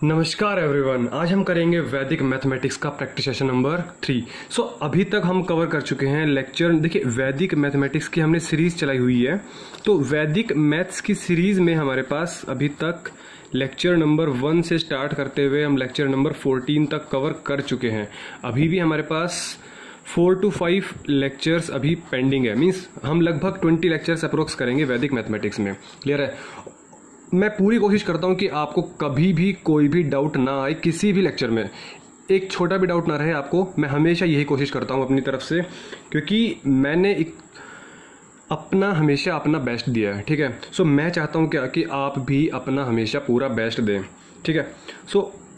नमस्कार एवरीवन, आज हम करेंगे वैदिक मैथमेटिक्स का प्रैक्टिस सेशन नंबर 3। अभी तक हम कवर कर चुके हैं लेक्चर। देखिए, वैदिक मैथमेटिक्स की हमने सीरीज चलाई हुई है। तो वैदिक मैथ्स की सीरीज में हमारे पास अभी तक लेक्चर नंबर 1 से स्टार्ट करते हुए हम लेक्चर नंबर 14 तक कवर कर चुके हैं। अभी भी हमारे पास 4 to 5 लेक्चर्स अभी पेंडिंग है। मीन्स हम लगभग 20 लेक्चर्स अप्रोक्स करेंगे वैदिक मैथमेटिक्स में। क्लियर है? मैं पूरी कोशिश करता हूं कि आपको कभी भी कोई भी डाउट ना आए, किसी भी लेक्चर में एक छोटा भी डाउट ना रहे आपको। मैं हमेशा यही कोशिश करता हूं अपनी तरफ से, क्योंकि मैंने हमेशा अपना बेस्ट दिया है। ठीक है? मैं चाहता हूं क्या कि आप भी अपना हमेशा पूरा बेस्ट दें। ठीक है?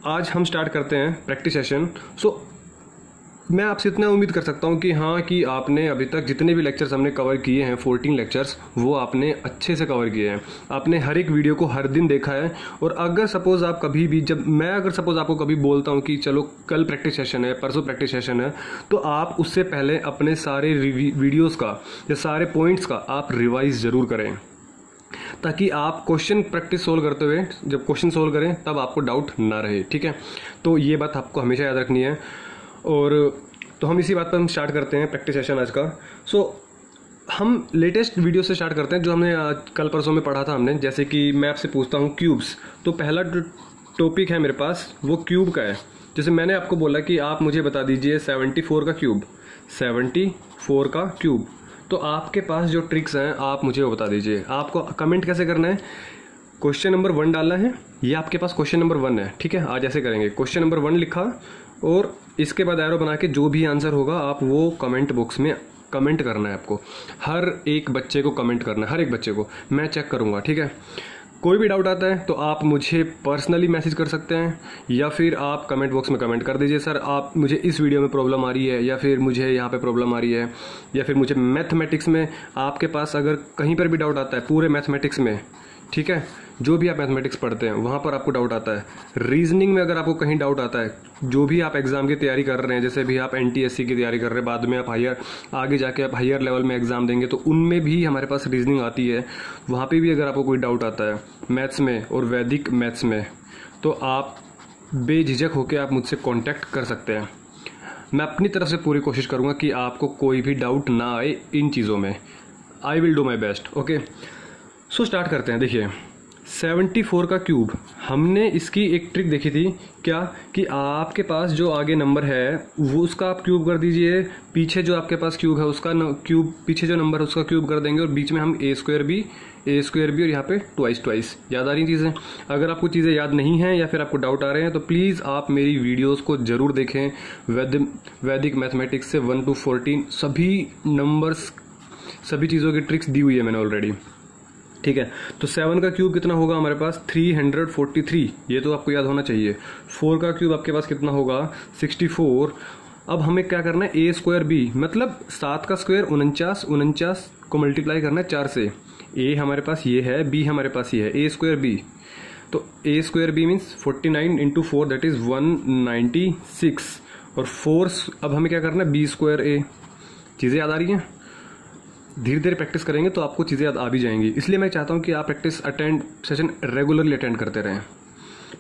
आज हम स्टार्ट करते हैं प्रैक्टिस सेशन। मैं आपसे इतना उम्मीद कर सकता हूं कि हाँ, कि आपने अभी तक जितने भी लेक्चर्स हमने कवर किए हैं 14 लेक्चर्स, वो आपने अच्छे से कवर किए हैं। आपने हर एक वीडियो को हर दिन देखा है। और अगर सपोज आप कभी भी सपोज आपको कभी बोलता हूं कि चलो कल प्रैक्टिस सेशन है, परसों प्रैक्टिस सेशन है, तो आप उससे पहले अपने सारे वीडियोज़ का या सारे पॉइंट्स का आप रिवाइज ज़रूर करें, ताकि आप क्वेश्चन प्रैक्टिस सोल्व करते हुए जब क्वेश्चन सोल्व करें तब आपको डाउट ना रहे। ठीक है? तो ये बात आपको हमेशा याद रखनी है। और तो हम इसी बात पर हम स्टार्ट करते हैं प्रैक्टिस सेशन आज का। हम लेटेस्ट वीडियो से स्टार्ट करते हैं जो हमने कल परसों में पढ़ा था हमने। जैसे कि मैं आपसे पूछता हूँ क्यूब्स, तो पहला टॉपिक है मेरे पास वो क्यूब का है। जैसे मैंने आपको बोला कि आप मुझे बता दीजिए 74 का क्यूब, 74 का क्यूब। तो आपके पास जो ट्रिक्स हैं आप मुझे वो बता दीजिए। आपको कमेंट कैसे करना है? क्वेश्चन नंबर 1 डालना है। ये आपके पास क्वेश्चन नंबर 1 है। ठीक है? आज ऐसे करेंगे, क्वेश्चन नंबर 1 लिखा और इसके बाद एरो बना के जो भी आंसर होगा आप वो कमेंट बॉक्स में कमेंट करना है। आपको हर एक बच्चे को कमेंट करना है, हर एक बच्चे को। मैं चेक करूंगा। ठीक है? कोई भी डाउट आता है तो आप मुझे पर्सनली मैसेज कर सकते हैं, या फिर आप कमेंट बॉक्स में कमेंट कर दीजिए, सर आप मुझे इस वीडियो में प्रॉब्लम आ रही है, या फिर मुझे यहाँ पे प्रॉब्लम आ रही है, या फिर मुझे मैथमेटिक्स में आपके पास अगर कहीं पर भी डाउट आता है, पूरे मैथमेटिक्स में, ठीक है, जो भी आप मैथमेटिक्स पढ़ते हैं वहाँ पर आपको डाउट आता है, रीजनिंग में अगर आपको कहीं डाउट आता है, जो भी आप एग्जाम की तैयारी कर रहे हैं, जैसे भी आप NTSC की तैयारी कर रहे हैं, बाद में आप आगे जाके आप हायर लेवल में एग्जाम देंगे, तो उनमें भी हमारे पास रीजनिंग आती है। वहाँ पे भी अगर आपको कोई डाउट आता है मैथ्स में और वैदिक मैथ्स में, तो आप बेझिझक होकर आप मुझसे कॉन्टैक्ट कर सकते हैं। मैं अपनी तरफ से पूरी कोशिश करूँगा कि आपको कोई भी डाउट ना आए इन चीज़ों में। I will do my best. Okay, start करते हैं। देखिए, 74 का क्यूब, हमने इसकी एक ट्रिक देखी थी क्या, कि आपके पास जो आगे नंबर है वो उसका आप क्यूब कर दीजिए, पीछे जो आपके पास क्यूब है उसका क्यूब, पीछे जो नंबर है उसका क्यूब कर देंगे, और बीच में हम a स्क्वायर बी और यहाँ पे ट्वाइस। याद आ रही चीज़ें? अगर आपको चीज़ें याद नहीं हैं या फिर आपको डाउट आ रहे हैं तो प्लीज़ आप मेरी वीडियोज़ को ज़रूर देखें। वैदिक मैथमेटिक्स से 1 to 14 सभी नंबर्स, सभी चीज़ों की ट्रिक्स दी हुई है मैंने ऑलरेडी। ठीक है? तो 7 का क्यूब कितना होगा हमारे पास? 343। ये तो आपको याद होना चाहिए। 4 का क्यूब आपके पास कितना होगा? 64। अब हमें क्या करना है? a स्क्वायर बी, मतलब 7 का स्क्वायर 49 को मल्टीप्लाई करना है 4 से। a हमारे पास ये है, b हमारे पास ये है, a स्क्वायर बी। तो a square B means 49 into 4 that is 196। और 4 अब हमें क्या करना है? b square a। चीज़ें याद आ रही हैं? धीरे धीरे प्रैक्टिस करेंगे तो आपको चीज़ें याद आ भी जाएंगी। इसलिए मैं चाहता हूं कि आप प्रैक्टिस सेशन रेगुलरली अटेंड करते रहें।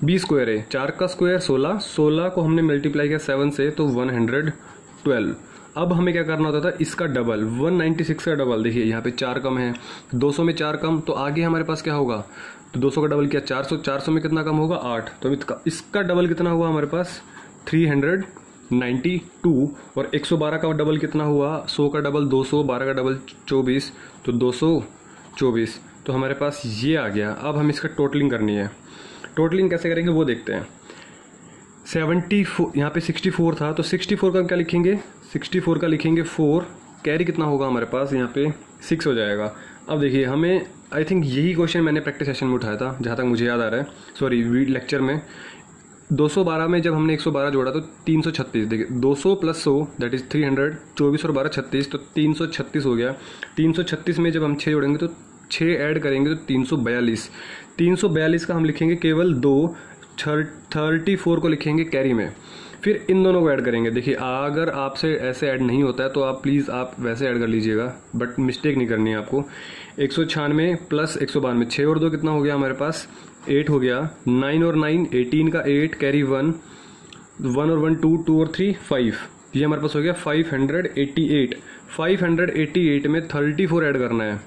बी स्क्वायर है 4 का स्क्वायर 16 को हमने मल्टीप्लाई किया 7 से, तो 112। अब हमें क्या करना होता था? इसका डबल, 196 का डबल। देखिए यहाँ पे 4 कम है, 200 में 4 कम, तो आगे हमारे पास क्या होगा? तो 200 का डबल किया 400 में कितना कम होगा? 8। तो इसका डबल कितना हुआ हमारे पास? 392। और 112 का डबल कितना हुआ? 100 का डबल 200, 12 का डबल 24, तो 224। तो हमारे पास ये आ गया। अब हम इसका टोटलिंग करनी है। टोटलिंग कैसे करेंगे वो देखते हैं। 74, यहाँ पे 64 था, तो 64 का क्या लिखेंगे? 64 का लिखेंगे 4, कैरी कितना होगा हमारे पास? यहाँ पे 6 हो जाएगा। अब देखिए, हमें आई थिंक यही क्वेश्चन मैंने प्रैक्टिस सेशन में उठाया था, जहाँ तक मुझे याद आ रहा है, सॉरी लेक्चर में। 212 में जब हमने 112 जोड़ा तो 336। देखिए 200 प्लस 100 दैट इज 300, 24 और 12 36, तो 336 हो गया। 336 में जब हम 6 जोड़ेंगे तो 6 ऐड करेंगे तो 342। 342 का हम लिखेंगे केवल 2, 34 को लिखेंगे कैरी में, फिर इन दोनों को ऐड करेंगे। देखिए अगर आपसे ऐसे ऐड नहीं होता है तो आप प्लीज़ आप वैसे ऐड कर लीजिएगा, बट मिस्टेक नहीं करनी है आपको। 196 प्लस 192, 6 और 2 कितना हो गया हमारे पास? 8 हो गया, 9 और 9 18 का 8 कैरी 1, 1 और 1 2, 2 और 3 5, ये हमारे पास हो गया 588। 588 में 34 ऐड करना है।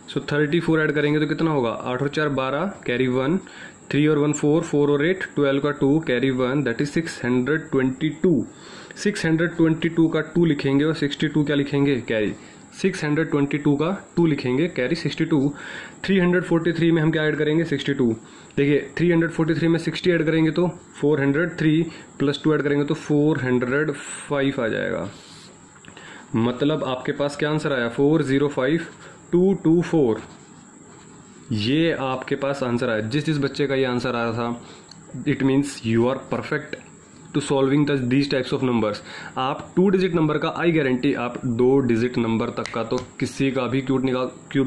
सो 34 ऐड करेंगे तो कितना होगा, 8 और 4 12 कैरी 1, 3 और 1 4, 4 और 8 12 का 2 कैरी 1, दैट इज 622। 622 का 2 लिखेंगे और 62 क्या लिखेंगे, कैरी। 622 का 2 लिखेंगे, कैरी 62। 343 में हम क्या ऐड करेंगे, 62। देखिए 343 में 60 ऐड करेंगे तो 403 प्लस 2 ऐड करेंगे तो 405 आ जाएगा। मतलब आपके पास क्या आंसर आया, 405224। ये आपके पास आंसर आया। जिस बच्चे का ये आंसर आया था, it means you are perfect to solving these types of numbers. आप 2 डिजिट नंबर का, आई गारंटी आप 2 डिजिट नंबर तक का तो किसी का भी क्यूब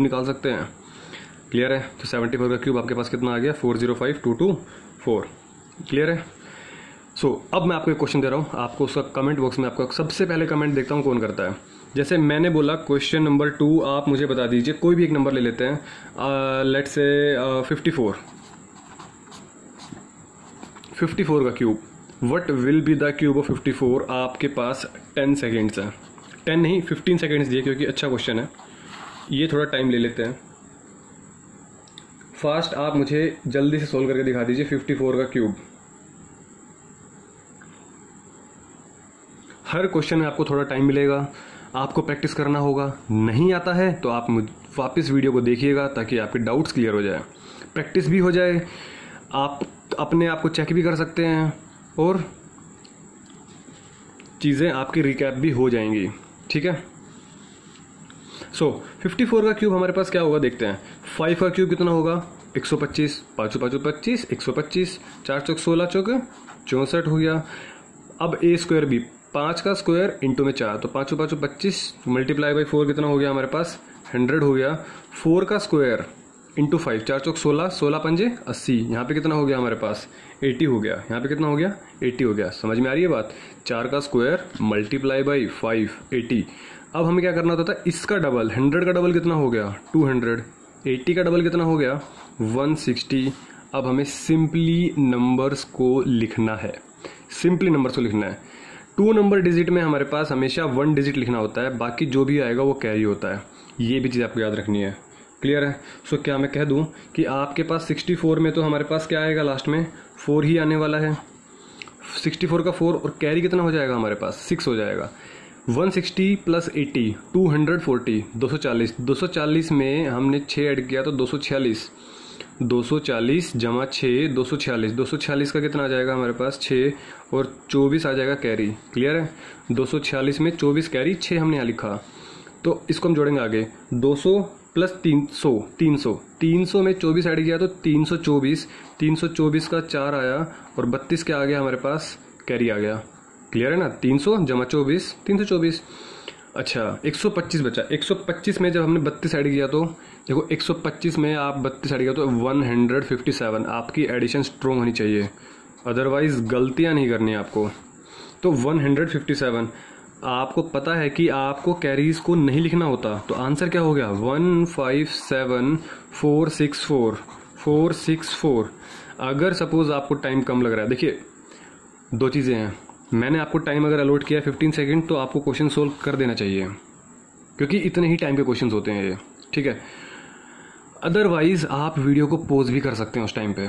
निकाल सकते हैं। क्लियर है। तो 74 का क्यूब आपके पास कितना आ गया, 405224। क्लियर है। सो अब मैं आपको एक क्वेश्चन दे रहा हूँ, आपको उसका कमेंट बॉक्स में आपको सबसे पहले कमेंट देखता हूँ कौन करता है। जैसे मैंने बोला क्वेश्चन नंबर 2 आप मुझे बता दीजिए, कोई भी एक नंबर ले लेते हैं, लेट्स से 54। 54 का cube, what will be the cube of 54। आपके पास 10 सेकेंड्स है, 10 नहीं 15 सेकेंड्स दिए क्योंकि अच्छा क्वेश्चन है, ये थोड़ा टाइम ले लेते हैं। फास्ट आप मुझे जल्दी से सोल्व करके दिखा दीजिए 54 का क्यूब। हर क्वेश्चन में आपको थोड़ा टाइम मिलेगा, आपको प्रैक्टिस करना होगा। नहीं आता है तो आप वापस वीडियो को देखिएगा ताकि आपके डाउट्स क्लियर हो जाए, प्रैक्टिस भी हो जाए, आप अपने आप को चेक भी कर सकते हैं और चीज़ें आपकी रिकैप भी हो जाएंगी। ठीक है। सो 54 का क्यूब हमारे पास क्या होगा देखते हैं। 5 का क्यूब कितना होगा, 125, 5 5 25, 125, 4 चौक 16 चौक 64 हो गया। अब ए स्क्वायर भी, 5 का स्क्वायर इंटू में 4, तो 5 5 25 मल्टीप्लाई बाई 4 कितना हो गया हमारे पास, 100 हो गया। 4 का स्क्वायर इंटू 5, 4 चौक 16, 16 पंजे 80, यहाँ पे कितना हो गया हमारे पास, 80 हो गया। यहाँ पे कितना हो गया, 80 हो गया। समझ में आ रही है बात। 4 का स्क्वायर मल्टीप्लाई बाई 5, 80। अब हमें क्या करना होता था, इसका डबल, 100 का डबल कितना हो गया, 200। 80 का डबल कितना हो गया, 160। अब हमें सिंपली नंबर्स को लिखना है, सिंपली नंबर्स को लिखना है। 2 नंबर डिजिट में हमारे पास हमेशा 1 डिजिट लिखना होता है, बाकी जो भी आएगा वो कैरी होता है। ये भी चीज़ आपको याद रखनी है। क्लियर है। सो क्या मैं कह दूं कि आपके पास 64 में तो हमारे पास क्या आएगा, लास्ट में 4 ही आने वाला है। 64 का 4 और कैरी कितना हो जाएगा हमारे पास, 6 हो जाएगा। 160 प्लस 80 240, 240। 240 में हमने 6 ऐड किया तो 246। 240 जमा 6, 246। 246 का कितना आ जाएगा हमारे पास, 6 और 24 आ जाएगा कैरी। क्लियर है। 246 में 24 कैरी, 6 हमने यहाँ लिखा, तो इसको हम जोड़ेंगे आगे। 200 प्लस 300, 300। 300 में 24 ऐड किया तो 324। 324 का 4 आया और 32 क्या आ गया हमारे पास, कैरी आ गया। क्लियर है ना। 300 जमा 24, 324। अच्छा 125 बचा। 125 में जब हमने 32 ऐड किया तो देखो, 125 में आप 32 ऐड किया तो 157। आपकी एडिशन स्ट्रोंग होनी चाहिए, अदरवाइज गलतियां नहीं करनी आपको। तो 157। आपको पता है कि आपको कैरीज को नहीं लिखना होता, तो आंसर क्या हो गया, 157464 464। अगर सपोज आपको टाइम कम लग रहा है, देखिए 2 चीज़ें हैं। मैंने आपको टाइम अगर अलॉट किया 15 सेकंड तो आपको क्वेश्चन सोल्व कर देना चाहिए, क्योंकि इतने ही टाइम के क्वेश्चन होते हैं ये। ठीक है। अदरवाइज आप वीडियो को पॉज भी कर सकते हैं उस टाइम पे,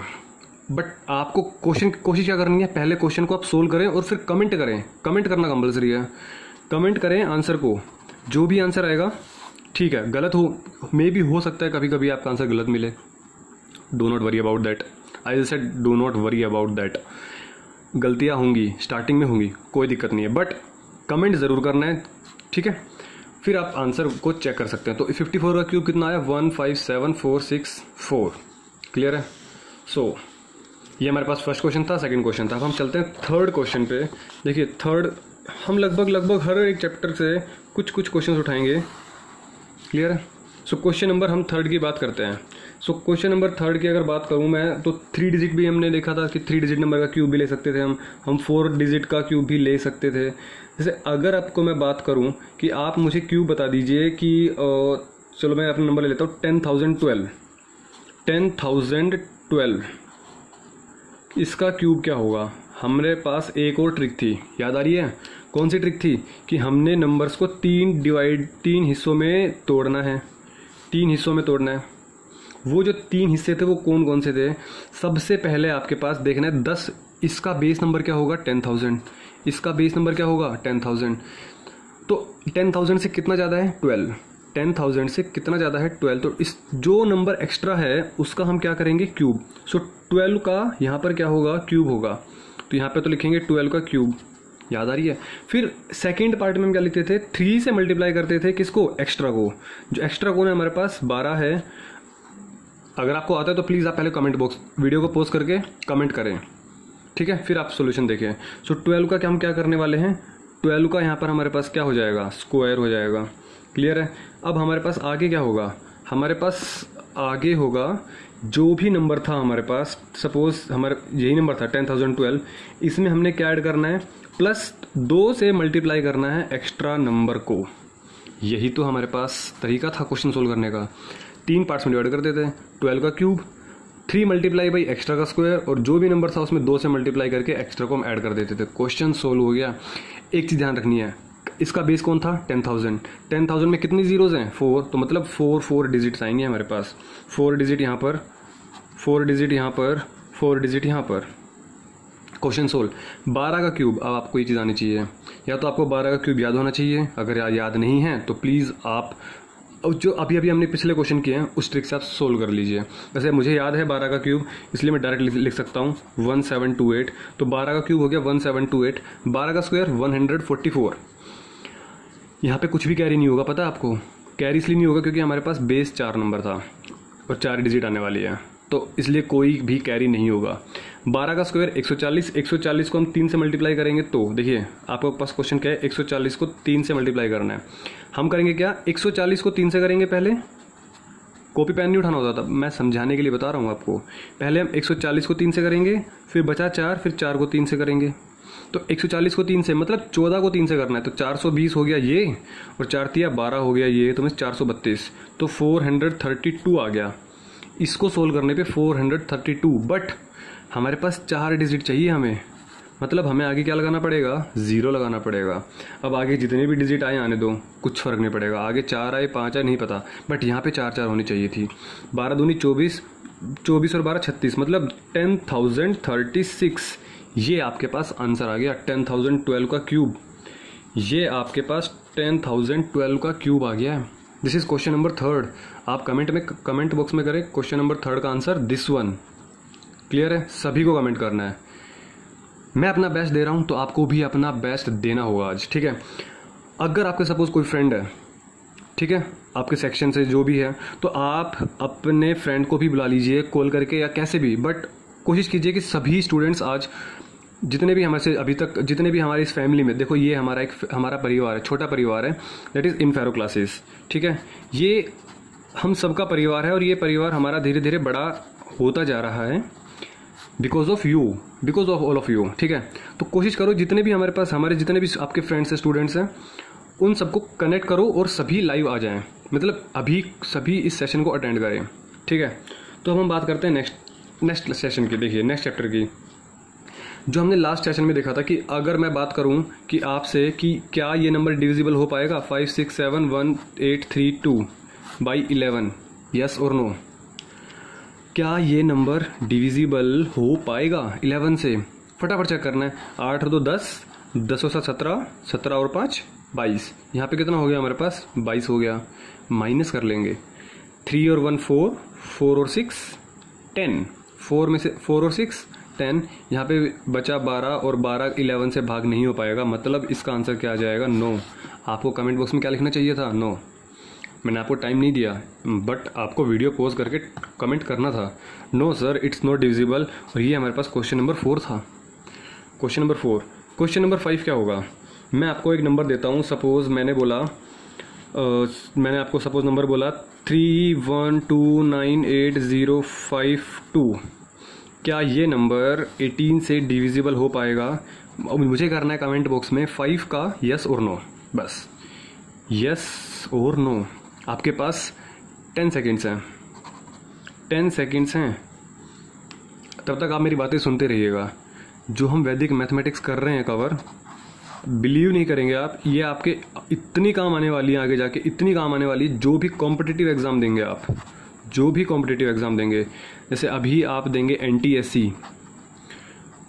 बट आपको कोशिश क्या करनी है, पहले क्वेश्चन को आप सोल्व करें और फिर कमेंट करें। कमेंट करना कंपलसरी है। कमेंट करें आंसर को, जो भी आंसर आएगा ठीक है, गलत हो मे भी हो सकता है, कभी कभी आपका आंसर गलत मिले। Do not worry about that. I said do not worry about that. गलतियां होंगी, स्टार्टिंग में होंगी, कोई दिक्कत नहीं है, बट कमेंट ज़रूर करना है। ठीक है। फिर आप आंसर को चेक कर सकते हैं। तो 54 का क्यूब कितना आया, 157464। क्लियर है। सो ये हमारे पास फर्स्ट क्वेश्चन था, सेकंड क्वेश्चन था। अब हम चलते हैं थर्ड क्वेश्चन पे। देखिए थर्ड हम लगभग हर एक चैप्टर से कुछ क्वेश्चंस उठाएंगे। क्लियर है। सो क्वेश्चन नंबर हम थर्ड की बात करते हैं। सो क्वेश्चन नंबर थर्ड की अगर बात करूं मैं, तो 3 डिजिट भी हमने देखा था कि 3 डिजिट नंबर का क्यूब भी ले सकते थे हम 4 डिजिट का क्यूब भी ले सकते थे। जैसे अगर आपको मैं बात करूं कि आप मुझे क्यूब बता दीजिए कि चलो मैं अपना नंबर ले लेता हूँ 10,012। इसका क्यूब क्या होगा। हमारे पास एक और ट्रिक थी, याद आ रही है? कौन सी ट्रिक थी कि हमने नंबर्स को तीन हिस्सों में तोड़ना है, 3 हिस्सों में तोड़ना है। वो जो 3 हिस्से थे वो कौन कौन से थे? सबसे पहले आपके पास देखना है 10, इसका बेस नंबर क्या होगा 10,000, इसका बेस नंबर क्या होगा 10,000। तो 10,000 से कितना ज़्यादा है 12, 10,000 से कितना ज़्यादा है 12। तो इस जो नंबर एक्स्ट्रा है उसका हम क्या करेंगे क्यूब। सो 12 का यहाँ पर क्या होगा क्यूब होगा, तो यहाँ पे तो लिखेंगे 12 का क्यूब, याद आ रही है। फिर सेकेंड पार्ट में हम क्या लिखते थे, 3 से मल्टीप्लाई करते थे किसको, एक्स्ट्रा को। जो एक्स्ट्रा को है हमारे पास 12 है। अगर आपको आता है तो प्लीज़ आप पहले कमेंट बॉक्स वीडियो को पोस्ट करके कमेंट करें, ठीक है, फिर आप सॉल्यूशन देखें। सो 12 का हम क्या करने वाले हैं, 12 का यहाँ पर हमारे पास क्या हो जाएगा, स्क्वायर हो जाएगा। क्लियर है। अब हमारे पास आगे क्या होगा, हमारे पास आगे होगा जो भी नंबर था हमारे पास, सपोज हमारे यही नंबर था 10,012, इसमें हमने क्या ऐड करना है, प्लस 2 से मल्टीप्लाई करना है एक्स्ट्रा नंबर को। यही तो हमारे पास तरीका था क्वेश्चन सोल्व करने का। 3 पार्ट्स में डिवाइड कर देते हैं, 12 का क्यूब, 3 मल्टीप्लाई बाई एक्स्ट्रा का स्क्वायर, और जो भी नंबर था उसमें 2 से मल्टीप्लाई करके एक्स्ट्रा को हम ऐड कर देते थे। क्वेश्चन सोल्व हो गया। एक चीज़ ध्यान रखनी है, इसका बेस कौन था 10,000, 10,000 में कितनी जीरोज हैं 4, तो मतलब 4 डिजिट्स आएंगे हमारे पास, 4 डिजिट यहाँ पर, 4 डिजिट यहाँ पर, 4 डिजिट यहाँ पर। Question solve. 12 का क्यूब, अब आपको ये चीज़ आनी चाहिए, या तो आपको 12 का क्यूब याद होना चाहिए, अगर याद नहीं है तो प्लीज़ आप जो अभी हमने पिछले क्वेश्चन किए हैं उस ट्रिक से आप सोल्व कर लीजिए। वैसे मुझे याद है 12 का क्यूब, इसलिए मैं डायरेक्ट लिख सकता हूँ 1728। तो 12 का क्यूब हो गया 1728, 12 का स्क्वायर 144। यहाँ पे कुछ भी कैरी नहीं होगा, पता है आपको, कैरी इसलिए नहीं होगा क्योंकि हमारे पास बेस 4 नंबर था और 4 डिजिट आने वाली है, तो इसलिए कोई भी कैरी नहीं होगा। 12 का स्क्वायर 140, 140 को हम 3 से मल्टीप्लाई करेंगे, तो देखिए आपके पास क्वेश्चन क्या है, 140 को 3 से मल्टीप्लाई करना है। हम करेंगे क्या, 140 को 3 से करेंगे, पहले कॉपी पेन नहीं उठाना होता था, मैं समझाने के लिए बता रहा हूँ आपको। पहले हम 140 को 3 से करेंगे, फिर बचा 4, फिर 4 को 3 से करेंगे। तो 140 को 3 से मतलब 14 को 3 से करना है, तो 420 हो गया ये, और 4 तिया 12 हो गया ये, तो मैं 432, तो 432 आ गया। इसको सोल्व करने पे 432, बट हमारे पास 4 डिजिट चाहिए हमें, मतलब हमें आगे क्या लगाना पड़ेगा, 0 लगाना पड़ेगा। अब आगे जितने भी डिजिट आए आने दो, कुछ फर्क नहीं पड़ेगा, आगे 4 आए 5 आए नहीं पता, बट यहाँ पे 4 होनी चाहिए थी। 12 दूनी 24, 24 और 12 36, मतलब 10,036। ये आपके पास आंसर आ गया, 10,012 का क्यूब। ये आपके पास 10,012 का क्यूब आ गया है। This is question number 3। आप कमेंट बॉक्स में करें क्वेश्चन नंबर 3 का आंसर दिस वन। क्लियर है, सभी को कमेंट करना है। मैं अपना बेस्ट दे रहा हूं तो आपको भी अपना बेस्ट देना होगा आज, ठीक है। अगर आपके सपोज कोई फ्रेंड है, ठीक है, आपके सेक्शन से जो भी है, तो आप अपने फ्रेंड को भी बुला लीजिए कॉल करके या कैसे भी, बट कोशिश कीजिए कि सभी स्टूडेंट्स आज जितने भी हमारे से अभी तक जितने भी हमारे इस फैमिली में, देखो ये हमारा परिवार है, छोटा परिवार है, दैट इज़ इनफेरो क्लासेस, ठीक है। ये हम सबका परिवार है और ये परिवार हमारा धीरे धीरे बड़ा होता जा रहा है because of you, because of all of you, ठीक है। तो कोशिश करो जितने भी हमारे जितने भी आपके फ्रेंड्स हैं, स्टूडेंट्स हैं, उन सबको कनेक्ट करो और सभी लाइव आ जाएं, मतलब अभी सभी इस सेशन को अटेंड करें, ठीक है। तो अब हम बात करते हैं नेक्स्ट सेशन की। देखिए नेक्स्ट चैप्टर की, जो हमने लास्ट सेशन में देखा था कि अगर मैं बात करूं कि आपसे कि क्या ये नंबर डिविजिबल हो पाएगा 5671832 बाई 11, यस और नो, क्या ये नंबर डिविजिबल हो पाएगा 11 से? फटाफट चेक करना है। 8 और 2 10, 10 और 7 17, 17 और 5 22, यहाँ पे कितना हो गया हमारे पास 22 हो गया। माइनस कर लेंगे, 3 और 1 4, 4 और 6 10, 4 में से 4 और 6 10, यहाँ पे बचा 12 और 12 11 से भाग नहीं हो पाएगा, मतलब इसका आंसर क्या आ जाएगा, नो। आपको कमेंट बॉक्स में क्या लिखना चाहिए था, नो। मैंने आपको टाइम नहीं दिया, बट आपको वीडियो पॉज करके कमेंट करना था, no sir it's not divisible. और ये हमारे पास क्वेश्चन नंबर 4 था। Question number 4। क्वेश्चन नंबर 5 क्या होगा, मैं आपको एक नंबर देता हूँ, सपोज मैंने आपको सपोज नंबर बोला 312988052, क्या ये नंबर 18 से डिविजिबल हो पाएगा? मुझे करना है कमेंट बॉक्स में 5 का यस और नो, बस यस और नो। आपके पास 10 सेकेंड्स हैं, 10 सेकेंड्स हैं। तब तक आप मेरी बातें सुनते रहिएगा। जो हम वैदिक मैथमेटिक्स कर रहे हैं कवर, बिलीव नहीं करेंगे आप, ये आपके इतनी काम आने वाली है आगे जाके, इतनी काम आने वाली है। जो भी कॉम्पिटिटिव एग्ज़ाम देंगे आप, जो भी कॉम्पिटिटिव एग्ज़ाम देंगे, जैसे अभी आप देंगे NTSC,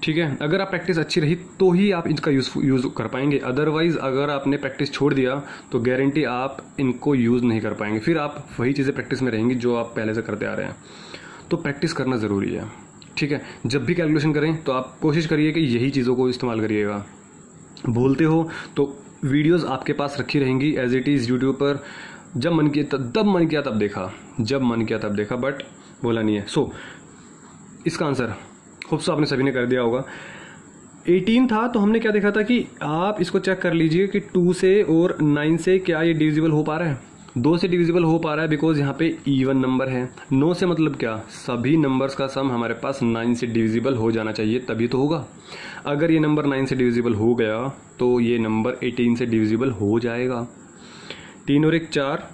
ठीक है, अगर आप प्रैक्टिस अच्छी रही तो ही आप इनका यूज़ कर पाएंगे। अदरवाइज़ अगर आपने प्रैक्टिस छोड़ दिया तो गारंटी आप इनको यूज़ नहीं कर पाएंगे। फिर आप वही चीज़ें प्रैक्टिस में रहेंगी जो आप पहले से करते आ रहे हैं। तो प्रैक्टिस करना ज़रूरी है, ठीक है। जब भी कैलकुलेशन करें तो आप कोशिश करिए कि यही चीज़ों को इस्तेमाल करिएगा। बोलते हो तो वीडियोस आपके पास रखी रहेंगी एज इट इज़ यूट्यूब पर। जब मन किया तब मन किया तब देखा, जब मन किया तब देखा, बट बोला नहीं है। सो इसका आंसर होप्स आपने सभी ने कर दिया होगा। 18 था तो हमने क्या देखा था कि आप इसको चेक कर लीजिए कि 2 से और 9 से क्या ये डिविजिबल हो पा रहा है। 2 से डिविजिबल हो पा रहा है बिकॉज यहाँ पे इवन नंबर है। 9 से मतलब क्या, सभी नंबर्स का सम हमारे पास 9 से डिविजिबल हो जाना चाहिए तभी तो होगा। अगर ये नंबर 9 से डिविजिबल हो गया तो ये नंबर 18 से डिविजिबल हो जाएगा। 3 और 1 4,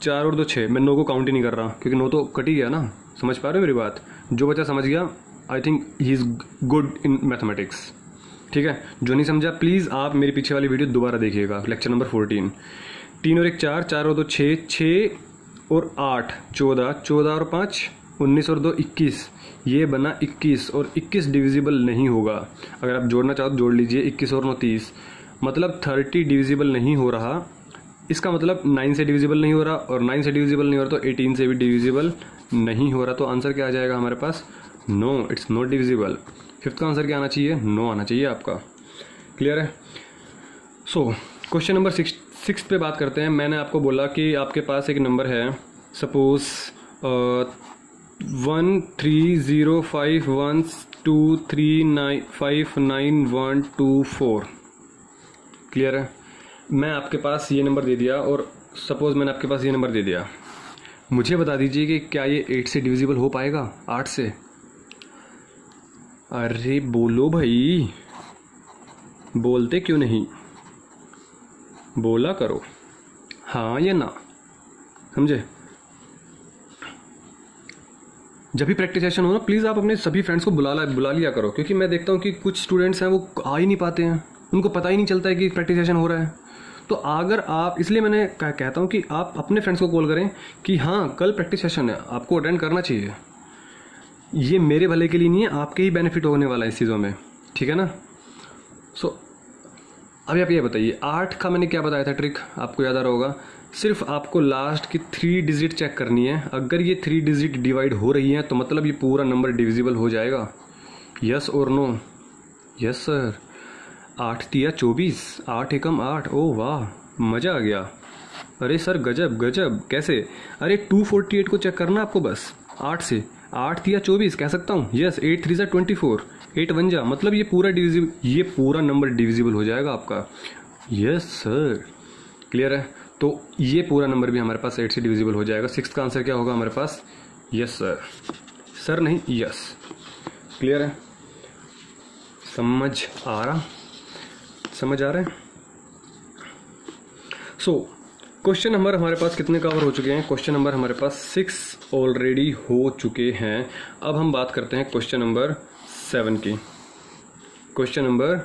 4 और 2 6। मैं 9 को काउंट ही नहीं कर रहा क्योंकि 9 तो कट ही गया ना। समझ पा रहे हो मेरी बात? जो बच्चा समझ गया I think he is good in mathematics, ठीक है। जो नहीं समझा प्लीज़ आप मेरी पीछे वाली वीडियो दोबारा देखिएगा, लेक्चर नंबर 14। 3 और 1 4, 4 और 2 6, 6 और 8 14, 14 और 5 19 और 2 21, ये बना 21 और 21 डिविजिबल नहीं होगा। अगर आप जोड़ना चाहो तो जोड़ लीजिए, 21 और 9 30, मतलब 30 डिविजिबल नहीं हो रहा। इसका मतलब 9 से डिविजिबल नहीं हो रहा, और 9 से डिविजिबल नहीं हो रहा तो 18 से भी डिविजिबल नहीं हो रहा। तो आंसर क्या आ जाएगा हमारे पास? No, it's not divisible. 5th का आंसर क्या आना चाहिए? नो आना चाहिए आपका। क्लियर है? सो क्वेश्चन नंबर 6 पे बात करते हैं। मैंने आपको बोला कि आपके पास एक नंबर है, सपोज 1305123959124। क्लियर है? मैं आपके पास ये नंबर दे दिया, और सपोज मैंने आपके पास ये नंबर दे दिया। मुझे बता दीजिए कि क्या ये 8 से डिविजिबल हो पाएगा? 8 से? अरे बोलो भाई, बोलते क्यों नहीं? बोला करो हाँ या ना, समझे? जब भी प्रैक्टिस सेशन हो ना, प्लीज़ आप अपने सभी फ्रेंड्स को बुला लिया करो, क्योंकि मैं देखता हूँ कि कुछ स्टूडेंट्स हैं वो आ ही नहीं पाते हैं, उनको पता ही नहीं चलता है कि प्रैक्टिस सेशन हो रहा है। तो अगर आप, इसलिए मैंने कहता हूँ कि आप अपने फ्रेंड्स को कॉल करें कि हाँ कल प्रैक्टिस सेशन है, आपको अटेंड करना चाहिए। ये मेरे भले के लिए नहीं है, आपके ही बेनिफिट होने वाला है इस चीज़ों में, ठीक है ना। सो अभी आप ये बताइए, 8 का मैंने क्या बताया था ट्रिक, आपको याद आ रहा होगा। सिर्फ आपको लास्ट की 3 डिजिट चेक करनी है। अगर ये 3 डिजिट डिवाइड हो रही हैं तो मतलब ये पूरा नंबर डिविजिबल हो जाएगा। यस और नो? Yes sir. 8 तिया 24, 8 एकम 8। ओ वाह, मज़ा आ गया। अरे सर गजब गजब, कैसे? अरे 248 को चेक करना आपको बस 8 से। 8 तिया 24 कह सकता हूँ। यस, 8 3 24, 8 1 जा, मतलब ये पूरा नंबर डिविजिबल हो जाएगा आपका। Yes sir. क्लियर है? तो ये पूरा नंबर भी हमारे पास 8 से डिविजिबल हो जाएगा। 6th का आंसर क्या होगा हमारे पास? Yes sir. सर नहीं, यस। क्लियर है? समझ आ रहा है? सो क्वेश्चन नंबर हमारे पास कितने कवर हो चुके हैं? क्वेश्चन नंबर हमारे पास 6 ऑलरेडी हो चुके हैं। अब हम बात करते हैं क्वेश्चन नंबर 7 की। क्वेश्चन नंबर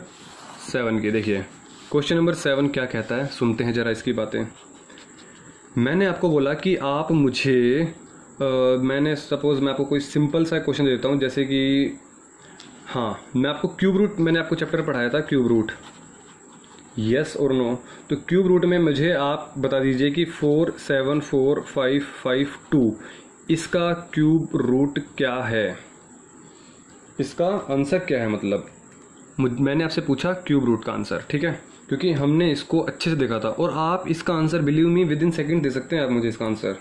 7 की देखिए, क्वेश्चन नंबर 7 क्या कहता है, सुनते हैं जरा इसकी बातें। मैंने आपको बोला कि आप मुझे मैं आपको कोई सिंपल सा क्वेश्चन देता हूँ, जैसे कि हाँ, मैं आपको क्यूब रूट, मैंने आपको चैप्टर पढ़ाया था क्यूब रूट। यस और नो? तो क्यूब रूट में मुझे आप बता दीजिए कि 474552 इसका क्यूब रूट क्या है, इसका आंसर क्या है। मतलब मैंने आपसे पूछा क्यूब रूट का आंसर, ठीक है, क्योंकि हमने इसको अच्छे से देखा था। और आप इसका answer believe me within second दे सकते हैं आप मुझे इसका आंसर।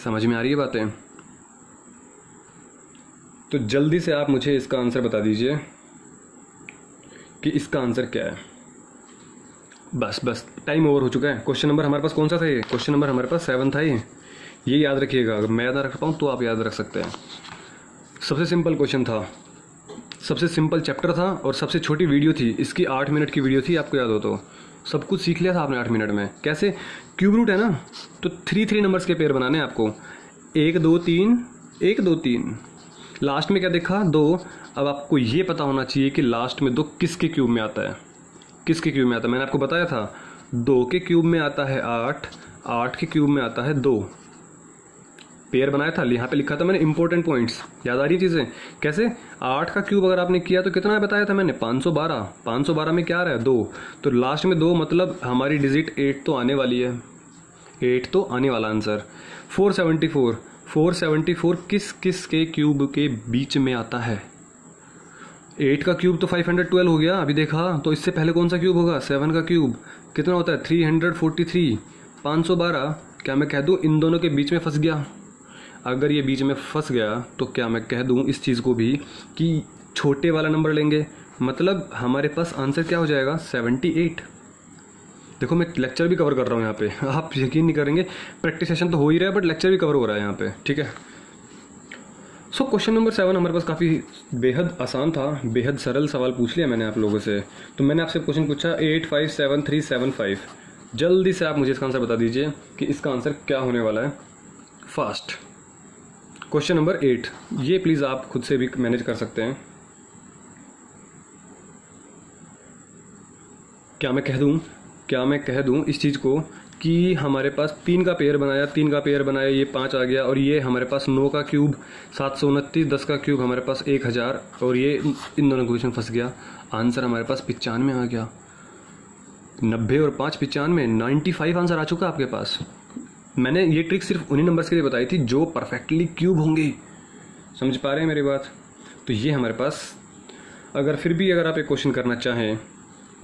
समझ में आ रही है बातें? तो जल्दी से आप मुझे इसका आंसर बता दीजिए कि इसका आंसर क्या है। बस टाइम ओवर हो चुका है। क्वेश्चन नंबर हमारे पास कौन सा था? ये क्वेश्चन नंबर हमारे पास 7 था। ये याद रखिएगा, अगर मैं याद रख पाऊँ तो आप याद रख सकते हैं। सबसे सिंपल क्वेश्चन था, सबसे सिंपल चैप्टर था, और सबसे छोटी वीडियो थी। इसकी 8 मिनट की वीडियो थी, आपको याद हो तो। सब कुछ सीख लिया था आपने 8 मिनट में। कैसे? क्यूब रूट है ना, तो 3 नंबर्स के पेयर बनाने हैं आपको। 1 2 3, 1 2 3। लास्ट में क्या देखा 2। अब आपको ये पता होना चाहिए कि लास्ट में 2 किसके क्यूब में आता है, किसके क्यूब में आता है। मैंने आपको बताया था 2 के क्यूब में आता है 8, 8 के क्यूब में आता है 2। पेयर बनाया था, यहाँ पे लिखा था मैंने इंपॉर्टेंट पॉइंट्स, याद आ रही चीज़ें कैसे। 8 का क्यूब अगर आपने किया तो कितना बताया था मैंने 512, 512 में क्या आ रहा है 2, तो लास्ट में 2 मतलब हमारी डिजिट 8 तो आने वाली है, 8 तो आने वाला आंसर। 474, 474 किस किस के क्यूब के बीच में आता है। 8 का क्यूब तो 512 हो गया अभी देखा, तो इससे पहले कौन सा क्यूब होगा 7 का क्यूब कितना होता है 343, 512। क्या मैं कह दूँ इन दोनों के बीच में फंस गया। अगर ये बीच में फंस गया तो क्या मैं कह दूँ इस चीज़ को भी कि छोटे वाला नंबर लेंगे, मतलब हमारे पास आंसर क्या हो जाएगा 78। देखो मैं लेक्चर भी कवर कर रहा हूँ यहाँ पे, आप यकीन नहीं करेंगे, प्रैक्टिस सेशन तो हो ही रहा है बट लेक्चर भी कवर हो रहा है यहाँ पे, ठीक है। सो क्वेश्चन नंबर 7 हमारे पास काफ़ी बेहद आसान था, बेहद सरल सवाल पूछ लिया मैंने आप लोगों से। तो मैंने आपसे क्वेश्चन पूछा 857375, जल्दी से आप मुझे इसका आंसर बता दीजिए कि इसका आंसर क्या होने वाला है फास्ट। क्वेश्चन नंबर 8, ये प्लीज़ आप खुद से भी मैनेज कर सकते हैं। क्या मैं कह दूं इस चीज़ को कि हमारे पास 3 का पेयर बनाया, 3 का पेयर बनाया, ये 5 आ गया, और ये हमारे पास 9 का क्यूब 729, 10 का क्यूब हमारे पास 1000, और ये इन दोनों के बीच में फंस गया। आंसर हमारे पास 95 आ गया। 90 और 5 95, 95 आंसर आ चुका आपके पास। मैंने ये ट्रिक सिर्फ उन्हीं नंबर्स के लिए बताई थी जो परफेक्टली क्यूब होंगे, समझ पा रहे हैं मेरी बात। तो ये हमारे पास, अगर फिर भी अगर आप एक क्वेश्चन करना चाहें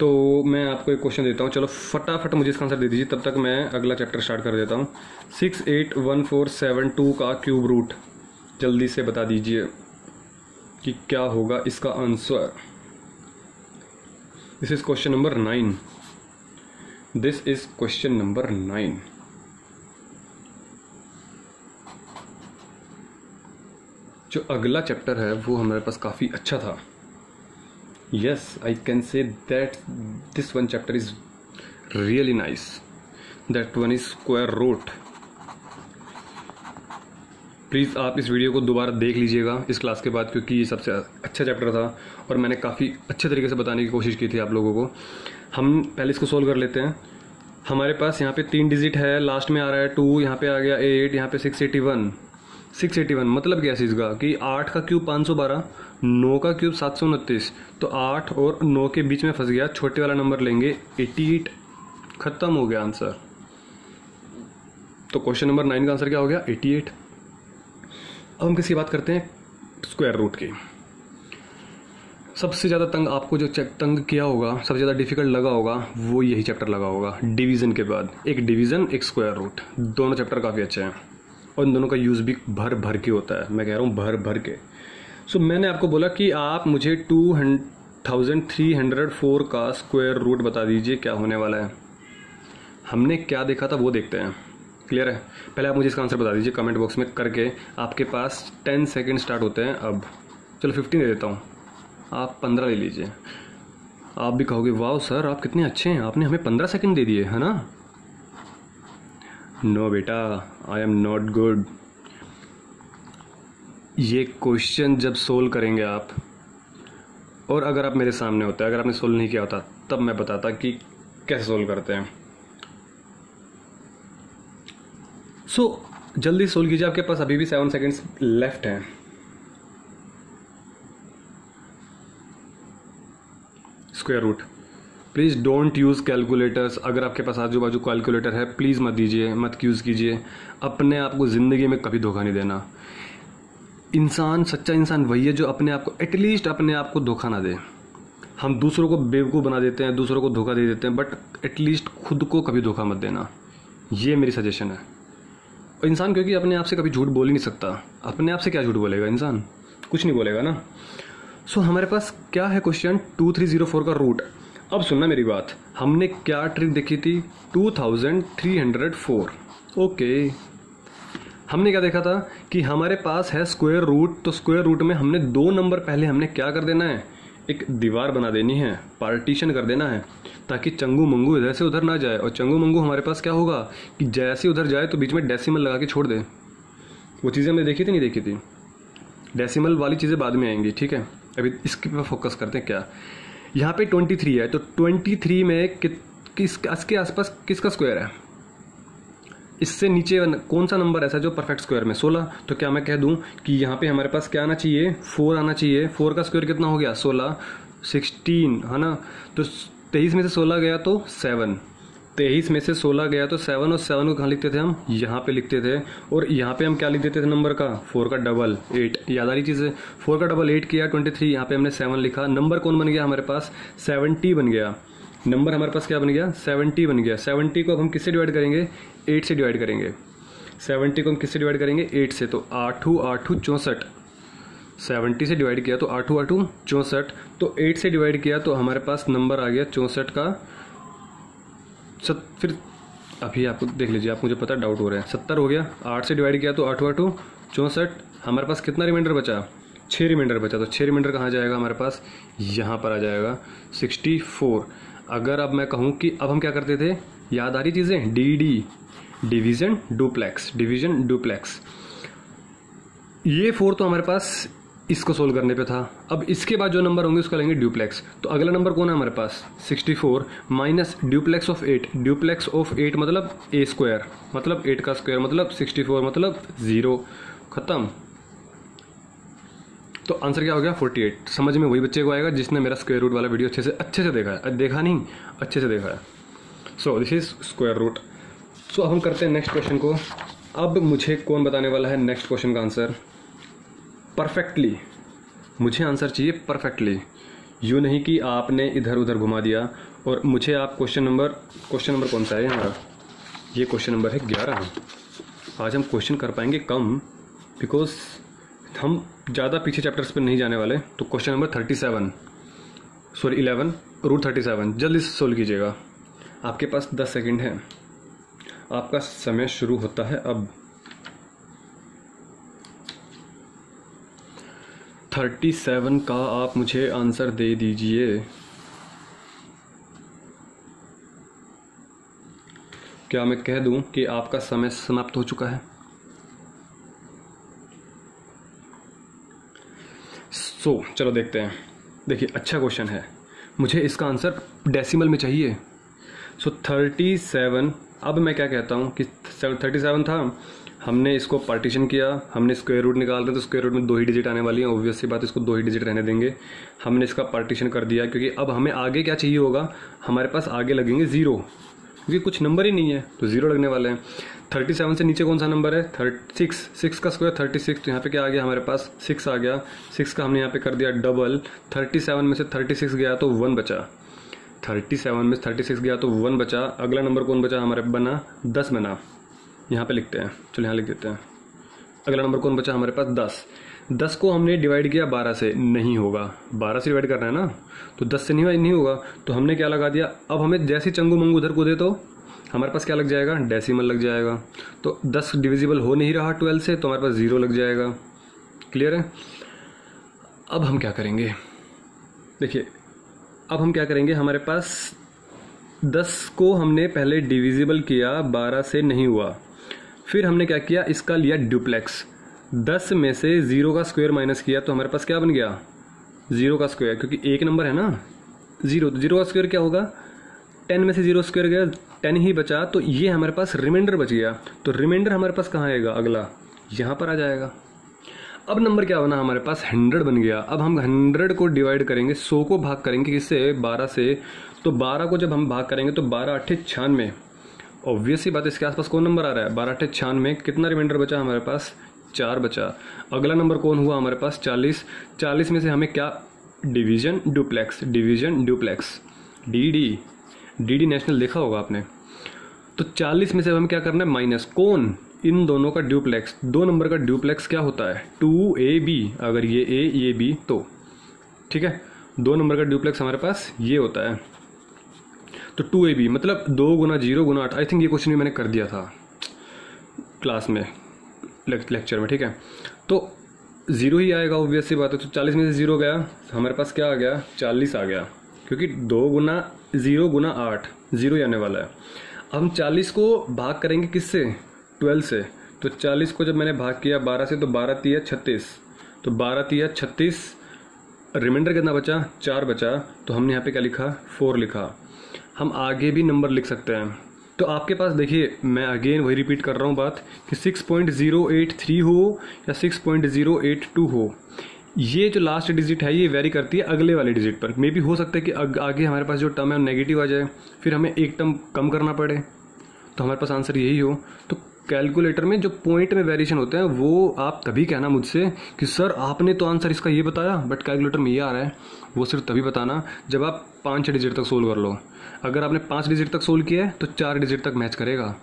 तो मैं आपको एक क्वेश्चन देता हूँ, चलो फटाफट मुझे इसका आंसर दे दीजिए, तब तक मैं अगला चैप्टर स्टार्ट कर देता हूँ। 68142 का क्यूब रूट, जल्दी से बता दीजिए कि क्या होगा इसका answer. This is question number 9, this is question number 9। जो अगला चैप्टर है वो हमारे पास काफ़ी अच्छा था। Yes, I can say that this one chapter is really nice. That one is square root. Please आप इस वीडियो को दोबारा देख लीजिएगा इस क्लास के बाद, क्योंकि ये सबसे अच्छा चैप्टर था और मैंने काफ़ी अच्छे तरीके से बताने की कोशिश की थी आप लोगों को। हम पहले इसको सोल्व कर लेते हैं। हमारे पास यहाँ पे 3 डिजिट है, लास्ट में आ रहा है 2, यहाँ पे आ गया 8, यहाँ पे 681। 681 मतलब क्या चीज़ का कि 8 का क्यूब 512, 9 का क्यूब 729, तो 8 और 9 के बीच में फंस गया, छोटे वाला नंबर लेंगे 88, खत्म हो गया आंसर। तो क्वेश्चन नंबर 9 का आंसर क्या हो गया 88। अब हम किसकी बात करते हैं, स्क्वायर रूट की। सबसे ज़्यादा तंग आपको जो तंग किया होगा, सबसे ज़्यादा डिफिकल्ट लगा होगा, वो यही चैप्टर लगा होगा, डिवीज़न के बाद। एक डिवीज़न, एक स्क्वायर रूट, दोनों चैप्टर काफ़ी अच्छे हैं और इन दोनों का यूज़ भी भर भर के होता है, मैं कह रहा हूँ भर भर के। सो मैंने आपको बोला कि आप मुझे 2304 का स्क्वायर रूट बता दीजिए क्या होने वाला है। हमने क्या देखा था वो देखते हैं, क्लियर है। पहले आप मुझे इसका आंसर बता दीजिए कमेंट बॉक्स में करके। आपके पास 10 सेकेंड स्टार्ट होते हैं अब। चलो 15 दे देता हूँ, आप 15 ले लीजिए। आप भी कहोगे वाह सर आप कितने अच्छे हैं, आपने हमें 15 सेकेंड दे दिए, है ना। नो बेटा, आई एम नॉट गुड। ये क्वेश्चन जब सोल्व करेंगे आप, और अगर आप मेरे सामने होते, अगर आपने सोल्व नहीं किया होता तब मैं बताता कि कैसे सोल्व करते हैं। सो जल्दी सोल्व कीजिए, आपके पास अभी भी 7 सेकेंड्स लेफ्ट हैं। Square root, please don't use calculators. अगर आपके पास आजू बाजू कैलकुलेटर है प्लीज़ मत दीजिए, मत यूज़ कीजिए। अपने आप को ज़िंदगी में कभी धोखा नहीं देना। इंसान, सच्चा इंसान वही है जो अपने आप को, एटलीस्ट अपने आप को धोखा ना दे। हम दूसरों को बेवकूफ़ बना देते हैं, दूसरों को धोखा दे देते हैं, बट एटलीस्ट खुद को कभी धोखा मत देना, ये मेरी सजेशन है। और इंसान क्योंकि अपने आप से कभी झूठ बोल ही नहीं सकता, अपने आप से क्या झूठ बोलेगा इंसान, कुछ नहीं बोलेगा ना। सो हमारे पास क्या है क्वेश्चन 2304 का रूट। अब सुनना मेरी बात, हमने क्या ट्रिक देखी थी 2304। ओके, हमने क्या देखा था कि हमारे पास है स्क्वायर रूट, तो स्क्वायर रूट में हमने 2 नंबर पहले हमने क्या कर देना है, एक दीवार बना देनी है, पार्टीशन कर देना है, ताकि चंगू मंगू इधर से उधर ना जाए। और चंगू मंगू हमारे पास क्या होगा कि जैसे उधर जाए तो बीच में डेसिमल लगा के छोड़ दे। वो चीज़ें हमने देखी थी नहीं देखी थी। डेसिमल वाली चीज़ें बाद में आएंगी, ठीक है। अभी इसके पे फोकस करते हैं। क्या यहाँ पे 23 है, तो 23 में इसके आसपास किसका स्क्वायर है? इससे नीचे कौन सा नंबर ऐसा जो परफेक्ट स्क्वायर में? 16। तो क्या मैं कह दूं कि यहाँ पे हमारे पास क्या आना चाहिए? 4 आना चाहिए। 4 का स्क्वायर कितना हो गया? 16, 16 है ना। तो 23 में से 16 गया तो 7, 23 में से 16 गया तो 7, और 7 को कहाँ लिखते थे हम? यहाँ पे लिखते थे। और यहाँ पे हम क्या लिख देते थे नंबर का? 4 का डबल 8। याद आ रही चीज़ है? 4 का डबल 8 किया 23, यहाँ पे हमने 7 लिखा। नंबर कौन बन गया हमारे पास? 70 बन गया। नंबर हमारे पास क्या बन गया? 70 बन गया। 70 को अब हम किससे डिवाइड करेंगे? 8 से डिवाइड करेंगे। 70 को हम किससे डिवाइड करेंगे? 8 से। तो 8 8 64। 70 से डिवाइड किया तो 8 8 64। तो 8 से डिवाइड किया तो हमारे पास नंबर आ गया 64 का फिर अभी आपको देख लीजिए, आप मुझे पता डाउट हो रहा है। 70 हो गया। 8 से डिवाइड किया तो 8 8 64। हमारे पास कितना रिमाइंडर बचा? 6 रिमाइंडर बचा। तो 6 रिमाइंडर कहाँ जाएगा हमारे पास? यहाँ पर आ जाएगा 64। अगर अब मैं कहूँ कि अब हम क्या करते थे, याद आ रही चीज़ें? D division duplex, division duplex. ये 4 तो हमारे पास इसको सोल्व करने पे था। अब इसके बाद जो नंबर होंगे उसका लेंगे ड्यूप्लेक्स। तो अगला नंबर कौन है हमारे पास? 64 minus duplex of 8। Duplex of 8 मतलब ए स्क्वायर, मतलब 8 का स्क्वायर, मतलब 64, मतलब 0। खत्म। तो आंसर क्या हो गया? 48। समझ में वही बच्चे को आएगा जिसने मेरा स्क्वायर रूट वाला वीडियो अच्छे से देखा है। देखा नहीं, अच्छे से देखा है। So this is square root. So अब हम करते हैं नेक्स्ट क्वेश्चन को। अब मुझे कौन बताने वाला है नेक्स्ट क्वेश्चन का आंसर? परफेक्टली। मुझे आंसर चाहिए परफेक्टली, यूँ नहीं कि आपने इधर उधर घुमा दिया। और मुझे आप क्वेश्चन नंबर कौन सा है हमारा? ये क्वेश्चन नंबर है 11। आज हम क्वेश्चन कर पाएंगे कम, बिकॉज हम ज़्यादा पीछे चैप्टर्स पे नहीं जाने वाले। तो क्वेश्चन नंबर 11 रूट 37 जल्दी से सोल्व कीजिएगा। आपके पास 10 सेकंड है। आपका समय शुरू होता है अब। 37 का आप मुझे आंसर दे दीजिए। क्या मैं कह दूं कि आपका समय समाप्त हो चुका है? चलो देखते हैं। देखिए, अच्छा क्वेश्चन है। मुझे इसका आंसर डेसिमल में चाहिए। 37। अब मैं क्या कहता हूँ कि 37 था, हमने इसको पार्टीशन किया, हमने स्क्वायर रूट निकाल दिया, तो स्क्वायर रूट में 2 ही डिजिट आने वाली है। ऑब्वियस सी बात, इसको 2 ही डिजिट रहने देंगे। हमने इसका पार्टीशन कर दिया, क्योंकि अब हमें आगे क्या चाहिए होगा? हमारे पास आगे लगेंगे 0, क्योंकि कुछ नंबर ही नहीं है तो 0 लगने वाले हैं। 37 से नीचे कौन सा नंबर है? 6 का स्क्वायर 36। तो यहाँ पे क्या आ गया हमारे पास? 6 आ गया। 6 का हमने यहाँ पे कर दिया डबल। 37 में से 36 गया तो 1 बचा। 37 में 36 गया तो 1 बचा। अगला नंबर कौन बचा हमारे? बना 10 बना। यहाँ पे लिखते हैं, चलो यहाँ लिख देते हैं। अगला नंबर कौन बचा हमारे पास? 10। 10 को हमने डिवाइड किया 12 से, नहीं होगा। 12 से डिवाइड करना है ना, तो 10 से नहीं होगा। तो हमने क्या लगा दिया? अब हमें जैसे चंगू मंगू उधर कूदे तो हमारे पास क्या लग जाएगा? डेसिमल लग जाएगा। तो 10 डिविजिबल हो नहीं रहा 12 से, तो हमारे पास 0 लग जाएगा। क्लियर है? अब हम क्या करेंगे? देखिए, अब हम क्या करेंगे? हमारे पास 10 को हमने पहले डिविजिबल किया, 12 से नहीं हुआ। फिर हमने क्या किया? इसका लिया ड्यूप्लेक्स। 10 में से 0 का स्क्वायर माइनस किया, तो हमारे पास क्या बन गया? 0 का स्क्वायर, क्योंकि एक नंबर है ना 0। तो 0 का स्क्वायर क्या होगा? 10 में से 0 स्क्वायर गया, 10 ही बचा। तो ये हमारे पास रिमाइंडर बच गया। तो रिमाइंडर हमारे पास कहाँ आएगा? अगला यहाँ पर आ जाएगा। अब नंबर क्या बना हमारे पास? 100 बन गया। अब हम 100 को डिवाइड करेंगे, 100 को भाग करेंगे किससे? 12 से। तो 12 को जब हम भाग करेंगे तो 12 8 96। ऑब्वियस सी बात, इसके आसपास कौन नंबर आ रहा है? 12 8 96। कितना रिमाइंडर बचा हमारे पास? 4 बचा। अगला नंबर कौन हुआ हमारे पास? 40। 40 में से हमें क्या? Division duplex, division duplex. D national देखा होगा आपने। तो 40 में से हमें क्या करना है? माइनस कौन? इन दोनों का ड्यूप्लेक्स। 2 नंबर का ड्यूप्लेक्स क्या होता है? 2AB। अगर ये A ये B तो ठीक है, 2 नंबर का ड्यूप्लेक्स हमारे पास ये होता है। तो 2AB मतलब 2 गुना 0 गुना 8। आई थिंक ये क्वेश्चन भी मैंने कर दिया था क्लास में, लेक्चर में। ठीक है, तो 0 ही आएगा, ऑब्वियस सी बात है। तो 40 में से 0 गया, हमारे पास क्या आ गया? 40 आ गया, क्योंकि 2 गुना 0 गुना 8, 0 ही आने वाला है। अब हम 40 को भाग करेंगे किससे? 12 से। तो 40 को जब मैंने भाग किया 12 से, तो 12 3 36। तो 12 तिया 36, रिमाइंडर कितना बचा, 4 बचा, तो हमने यहाँ पे क्या लिखा, 4 लिखा। हम आगे भी नंबर लिख सकते हैं। तो आपके पास देखिए, मैं अगेन वही रिपीट कर रहा हूँ बात कि 6.083 हो या 6.082 हो, ये जो लास्ट डिजिट है ये वेरी करती है अगले वाले डिजिट पर। मे भी हो सकता है कि आगे हमारे पास जो टर्म है वो नेगेटिव आ जाए, फिर हमें एक टर्म कम करना पड़े, तो हमारे पास आंसर यही हो। तो कैलकुलेटर में जो पॉइंट में वेरिएशन होते हैं वो आप तभी कहना मुझसे कि सर आपने तो आंसर इसका ये बताया बट कैलकुलेटर में ये आ रहा है, वो सिर्फ तभी बताना जब आप 5 डिजिट तक सोल्व कर लो। अगर आपने 5 डिजिट तक सोल्व किया है तो 4 डिजिट तक मैच करेगा।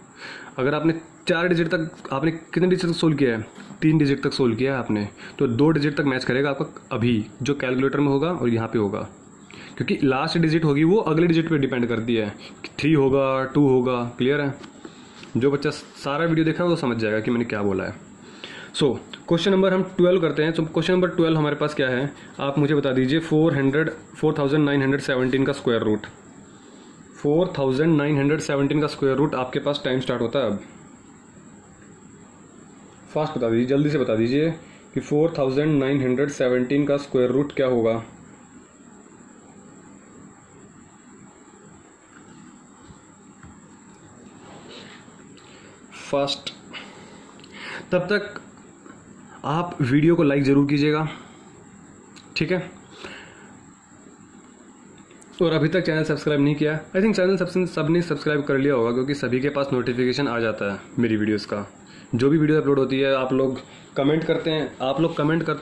अगर आपने 4 डिजिट तक, आपने कितने डिजिट तक सोल्व किया है, 3 डिजिट तक सोल्व किया है आपने, तो 2 डिजिट तक मैच करेगा आपका अभी जो कैलकुलेटर में होगा और यहाँ पे होगा, क्योंकि लास्ट डिजिट होगी वो अगले डिजिट पे डिपेंड करती है, 3 होगा 2 होगा। क्लियर है? जो बच्चा सारा वीडियो देखा है वो समझ जाएगा कि मैंने क्या बोला है। सो क्वेश्चन नंबर हम 12 करते हैं। तो क्वेश्चन नंबर 12 हमारे पास क्या है, आप मुझे बता दीजिए 4917 का स्क्वायर रूट। 4917 का स्क्वायर रूट आपके पास टाइम स्टार्ट होता है अब। फास्ट बता दीजिए, जल्दी से बता दीजिए कि 4917 का स्क्वायर रूट क्या होगा। फास्ट। तब तक आप वीडियो को लाइक जरूर कीजिएगा, ठीक है? और अभी तक चैनल सब्सक्राइब नहीं किया, आई थिंक चैनल सबने सब्सक्राइब कर लिया होगा, क्योंकि सभी के पास नोटिफिकेशन आ जाता है मेरी वीडियोस का। जो भी वीडियो अपलोड होती है आप लोग कमेंट करते हैं,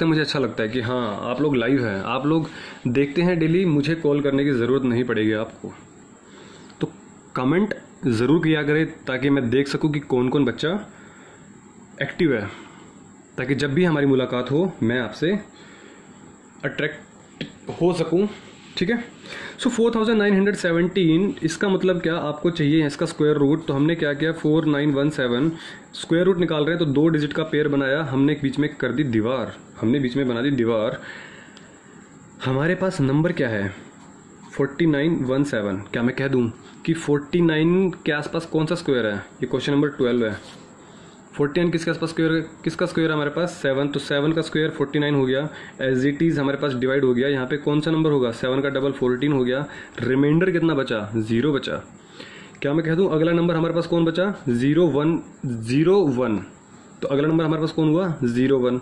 मुझे अच्छा लगता है कि हाँ आप लोग लाइव हैं, आप लोग देखते हैं डेली, मुझे कॉल करने की ज़रूरत नहीं पड़ेगी आपको। तो कमेंट ज़रूर किया करें ताकि मैं देख सकूं कि कौन कौन बच्चा एक्टिव है, ताकि जब भी हमारी मुलाकात हो मैं आपसे अट्रैक्ट हो सकूं, ठीक है? सो 4917 इसका मतलब क्या आपको चाहिए इसका स्क्वायर रूट। तो हमने क्या किया, 4917 स्क्वायर रूट निकाल रहे हैं तो 2 डिजिट का पेयर बनाया हमने, बीच में कर दी दीवार, हमने बीच में बना दी दीवार। हमारे पास नंबर क्या है 4917। क्या मैं कह दूं कि 49 के आसपास कौन सा स्क्वायर है, ये क्वेश्चन नंबर 12 है। 49 किसके आसपास स्क्वायर है, किसका स्क्वायर है हमारे पास 7, तो 7 का स्क्वायर 49 हो गया। एज इट इज हमारे पास डिवाइड हो गया, यहाँ पे कौन सा नंबर होगा, 7 का डबल 14 हो गया। रिमाइंडर कितना बचा, 0 बचा। क्या मैं कह दूं अगला नंबर हमारे पास कौन बचा, 0101। तो अगला नंबर हमारे पास कौन हुआ, 01।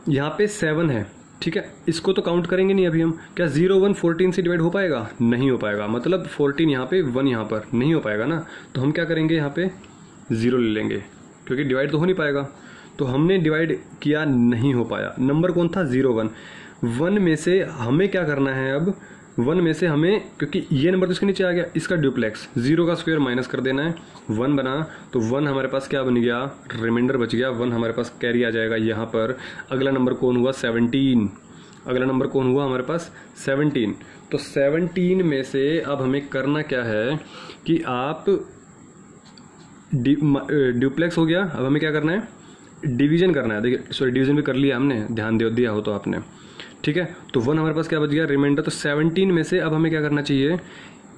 यहाँ पे 7 है, ठीक है? इसको तो काउंट करेंगे नहीं अभी हम। क्या 01 14 से डिवाइड हो पाएगा, नहीं हो पाएगा, मतलब 14 यहाँ पे 1 यहाँ पर नहीं हो पाएगा ना। तो हम क्या करेंगे, यहाँ पे 0 ले लेंगे, क्योंकि डिवाइड तो हो नहीं पाएगा। तो हमने डिवाइड किया, नहीं हो पाया। नंबर कौन था, 01। 1 में से हमें क्या करना है अब, 1 में से हमें, क्योंकि ये नंबर तो इसके नीचे आ गया, इसका ड्यूप्लेक्स 0 का स्क्वायर माइनस कर देना है। 1 बना तो 1 हमारे पास क्या बन गया, रिमाइंडर बच गया। 1 हमारे पास कैरी आ जाएगा यहाँ पर। अगला नंबर कौन हुआ, 17। अगला नंबर कौन हुआ हमारे पास, 17। तो 17 में से अब हमें करना क्या है कि आप ड्यूप्लेक्स हो गया, अब हमें क्या करना है, डिवीजन करना है। देखिए सॉरी, डिवीजन भी कर लिया हमने, ध्यान दे दिया हो तो आपने, ठीक है? तो 1 हमारे पास क्या बच गया, रिमाइंडर। तो 17 में से अब हमें क्या करना चाहिए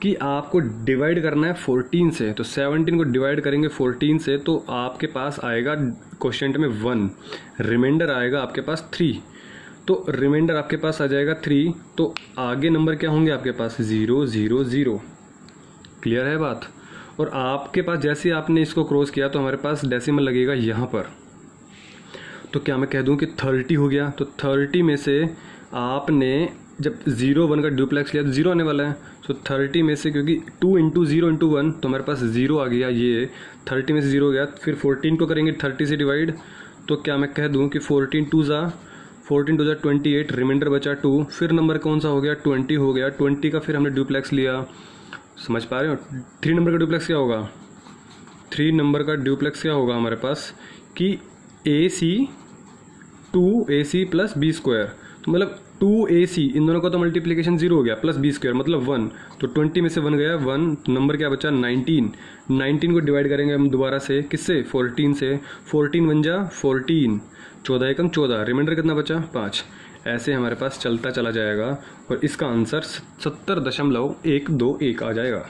कि आपको डिवाइड करना है 14 से। तो 17 को डिवाइड करेंगे 14 से तो आपके पास आएगा क्वोशिएंट में 1, रिमाइंडर आएगा आपके पास 3। तो रिमाइंडर आपके पास आ जाएगा 3, तो आगे नंबर क्या होंगे आपके पास, 0 0 0। क्लियर है बात? और आपके पास जैसे आपने इसको क्रॉस किया तो हमारे पास डेसिमल लगेगा यहाँ पर। तो क्या मैं कह दूं कि 30 हो गया। तो 30 में से आपने जब 0 1 का ड्यूप्लेक्स लिया तो 0 आने वाला है। तो 30 में से, क्योंकि 2 × 0 × 1 तो हमारे पास 0 आ गया, ये 30 में से 0 गया। फिर 14 को करेंगे 30 से डिवाइड, तो क्या मैं कह दूं कि 14 2 ज़ा 28, रिमाइंडर बचा 2। फिर नंबर कौन सा हो गया, 20 हो गया। 20 का फिर हमने ड्यूप्लेक्स लिया, समझ पा रहे हो? 3 नंबर का ड्यूप्लेक्स क्या होगा, 3 नंबर का ड्यूप्लेक्स क्या होगा हमारे पास कि AC 2AC + B²। तो मतलब 2AC, इन दोनों का तो मल्टीप्लिकेशन 0 हो गया, प्लस B² मतलब 1। तो 20 में से 1 गया, 1 नंबर क्या बचा, 19। 19 को डिवाइड करेंगे हम दोबारा से, किससे, 14 से। 14 1 जा 14, 14 एकम 14, रिमाइंडर कितना बचा, 5। ऐसे हमारे पास चलता चला जाएगा और इसका आंसर 70.121 आ जाएगा।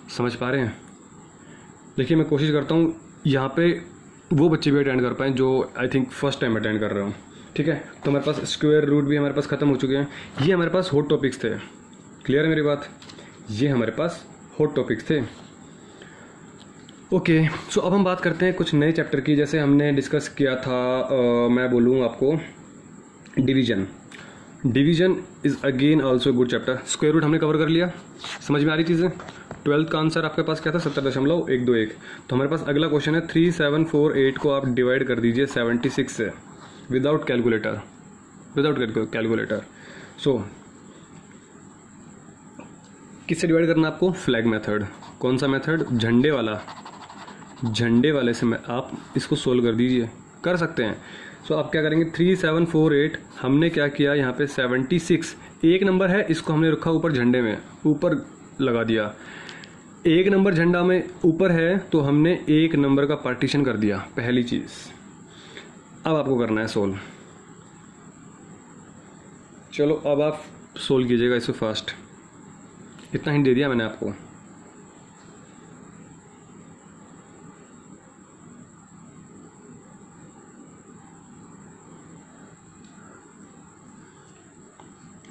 समझ पा रहे हैं? देखिए मैं कोशिश करता हूँ यहाँ पे वो बच्चे भी अटेंड कर पाएँ जो I think first time attend कर रहे हो। ठीक है। तो हमारे पास स्क्वायर रूट भी हमारे पास ख़त्म हो चुके हैं। ये हमारे पास हॉट टॉपिक्स थे। क्लियर है मेरी बात? ये हमारे पास हॉट टॉपिक्स थे। ओके, सो अब हम बात करते हैं कुछ नए चैप्टर की। जैसे हमने डिस्कस किया था, मैं बोलूँ आपको division. Division is again also good chapter. Square root हमने कवर कर लिया, समझ में आ रही चीज़ें। 12th का आंसर आपके पास क्या था? 70.121। तो हमारे पास अगला क्वेश्चन है 3748 को आप डिवाइड कर दीजिए 76 से विदाउट कैलकुलेटर, सो किससे डिवाइड करना है आपको? Flag method. कौन सा मेथड? झंडे वाला। झंडे वाले से आप इसको सोल्व कर दीजिए, कर सकते हैं। सो आप क्या करेंगे? 3748 हमने क्या किया यहाँ पे 76 एक नंबर है, इसको हमने रखा ऊपर झंडे में, ऊपर लगा दिया। एक नंबर झंडा में ऊपर है तो हमने एक नंबर का पार्टीशन कर दिया, पहली चीज। अब आपको करना है सोल्व। चलो अब आप सोल्व कीजिएगा इसको फास्ट। इतना हिंट दे दिया मैंने आपको।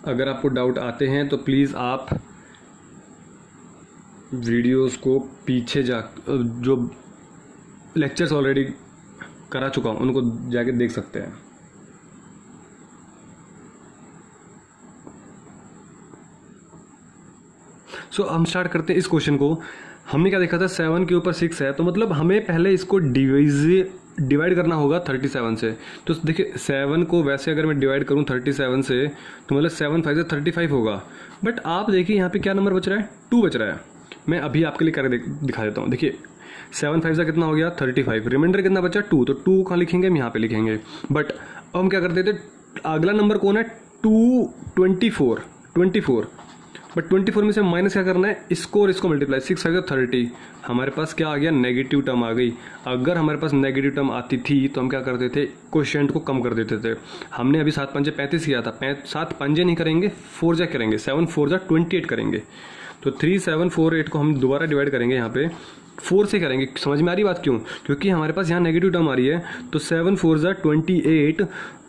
अगर आपको डाउट आते हैं तो प्लीज़ आप वीडियोस को पीछे जो लेक्चर्स ऑलरेडी करा चुका हूँ उनको जाके देख सकते हैं। सो हम स्टार्ट करते हैं इस क्वेश्चन को। हमने क्या देखा था? 7 के ऊपर 6 है, तो मतलब हमें पहले इसको डिवाइड करना होगा 37 से। तो देखिए 7 को वैसे अगर मैं डिवाइड करूं 37 से तो मतलब 7 5 35 होगा। बट आप देखिए यहाँ पे क्या नंबर बच रहा है? 2 बच रहा है। मैं अभी आपके लिए करके दिखा देता हूँ। देखिए 7 5 कितना हो गया? 35। रिमाइंडर कितना बचा? 2। तो 2 कहाँ लिखेंगे? हम यहाँ पे लिखेंगे। बट अब हम क्या करते थे? अगला नंबर कौन है? 24। बट 24 में से माइनस क्या करना है? इसको और इसको मल्टीप्लाई। 6 5 30। हमारे पास क्या आ गया? नेगेटिव टर्म आ गई। अगर हमारे पास नेगेटिव टर्म आती थी तो हम क्या करते थे? कोशेंट को कम कर देते थे। हमने अभी 7 5 35 किया था। 7 5 नहीं करेंगे, 4 जा करेंगे। 7 4 जा 28 करेंगे। तो 3748 को हम दोबारा डिवाइड करेंगे यहाँ पे 4 से करेंगे। समझ में आ रही बात? क्यों? क्योंकि हमारे पास यहाँ नेगेटिव टर्म आ रही है। तो 7 4 जा 28।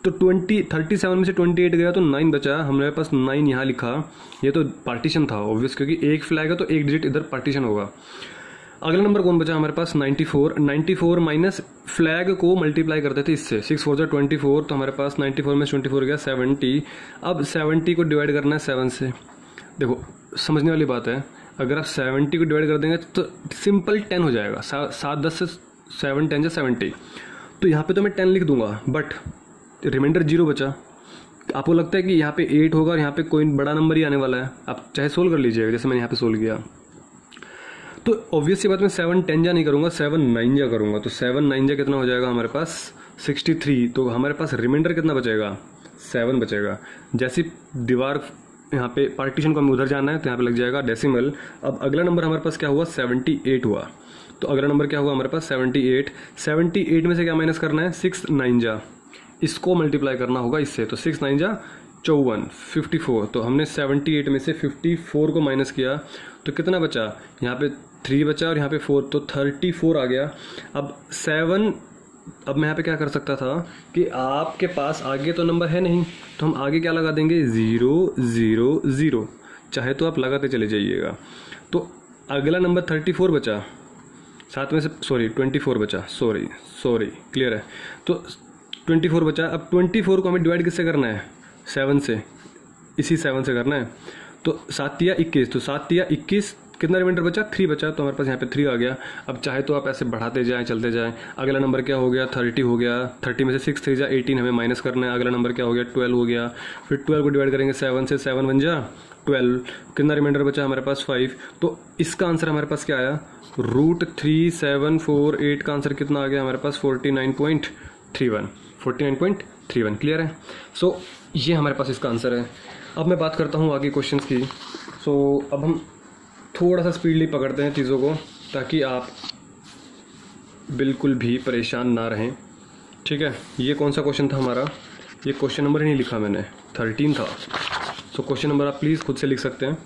तो 37 में से 28 गया तो 9 बचा। हमारे पास 9 यहाँ लिखा। ये तो पार्टीशन था ऑब्वियस, क्योंकि एक फ्लैग है तो एक डिजिट इधर पार्टीशन होगा। अगला नंबर कौन बचा हमारे पास? 94 माइनस फ्लैग को मल्टीप्लाई करते थे इससे। 6 4 जा 24। तो हमारे पास 94 में 24 गया 70। अब 70 को डिवाइड करना है 7 से। देखो समझने वाली बात है, अगर आप 70 को डिवाइड कर देंगे तो सिंपल 10 हो जाएगा। 7 10 से 7 10 जा 70। तो यहाँ पे तो मैं 10 लिख दूंगा, बट रिमाइंडर 0 बचा। आपको लगता है कि यहाँ पे 8 होगा और यहाँ पे कोई बड़ा नंबर ही आने वाला है? आप चाहे सोल्व कर लीजिएगा, जैसे मैंने यहाँ पे सोल्व किया। तो ऑब्वियस सी बात, मैं 7 10 जा नहीं करूँगा, 7 9 जा करूँगा। तो 7 9 जा कितना हो जाएगा हमारे पास? 63। तो हमारे पास रिमाइंडर कितना बचेगा? 7 बचेगा। जैसी दीवार यहाँ पे पार्टीशन को हमें उधर जाना है तो यहाँ पे लग जाएगा डेसिमल। अब अगला नंबर हमारे पास क्या हुआ? 78 हुआ। तो अगला नंबर क्या हुआ हमारे पास? 78 में से क्या माइनस करना है? 6 9 जा, इसको मल्टीप्लाई करना होगा इससे। तो 6 9 जा 54 54। तो हमने 78 में से 54 को माइनस किया तो कितना बचा? यहाँ पे 3 बचा और यहाँ पे 4, तो 34 आ गया। अब 7, अब मैं यहाँ पे क्या कर सकता था कि आपके पास आगे तो नंबर है नहीं, तो हम आगे क्या लगा देंगे? 0 0 0। चाहे तो आप लगाते चले जाइएगा। तो अगला नंबर 34 बचा, 7 में से 24 बचा। सॉरी क्लियर है? तो 24 बचा। अब 24 को हमें डिवाइड किससे करना है? 7 से। इसी 7 से करना है। तो 7 या 21। तो 7 या 21 कितना रिमाइंडर बचा? 3 बचा। तो हमारे पास यहाँ पे 3 आ गया। अब चाहे तो आप ऐसे बढ़ाते जाएं, चलते जाएं। अगला नंबर क्या हो गया? 30 हो गया। 30 में से 6 3 जा 18 हमें माइनस करना है। अगला नंबर क्या हो गया? 12 हो गया। फिर 12 को डिवाइड करेंगे 7 से। 7 1 जा 12। कितना रिमाइंडर बचा हमारे पास? 5। तो इसका आंसर हमारे पास क्या आया? √3748 का आंसर कितना आ गया हमारे पास? 49.31। क्लियर है? सो ये हमारे पास इसका आंसर है। अब मैं बात करता हूँ आगे क्वेश्चंस की। सो अब हम थोड़ा सा स्पीडली पकड़ते हैं चीज़ों को, ताकि आप बिल्कुल भी परेशान ना रहें। ठीक है? ये कौन सा क्वेश्चन था हमारा? ये क्वेश्चन नंबर ही नहीं लिखा मैंने, 13 था। सो क्वेश्चन नंबर आप प्लीज़ खुद से लिख सकते हैं।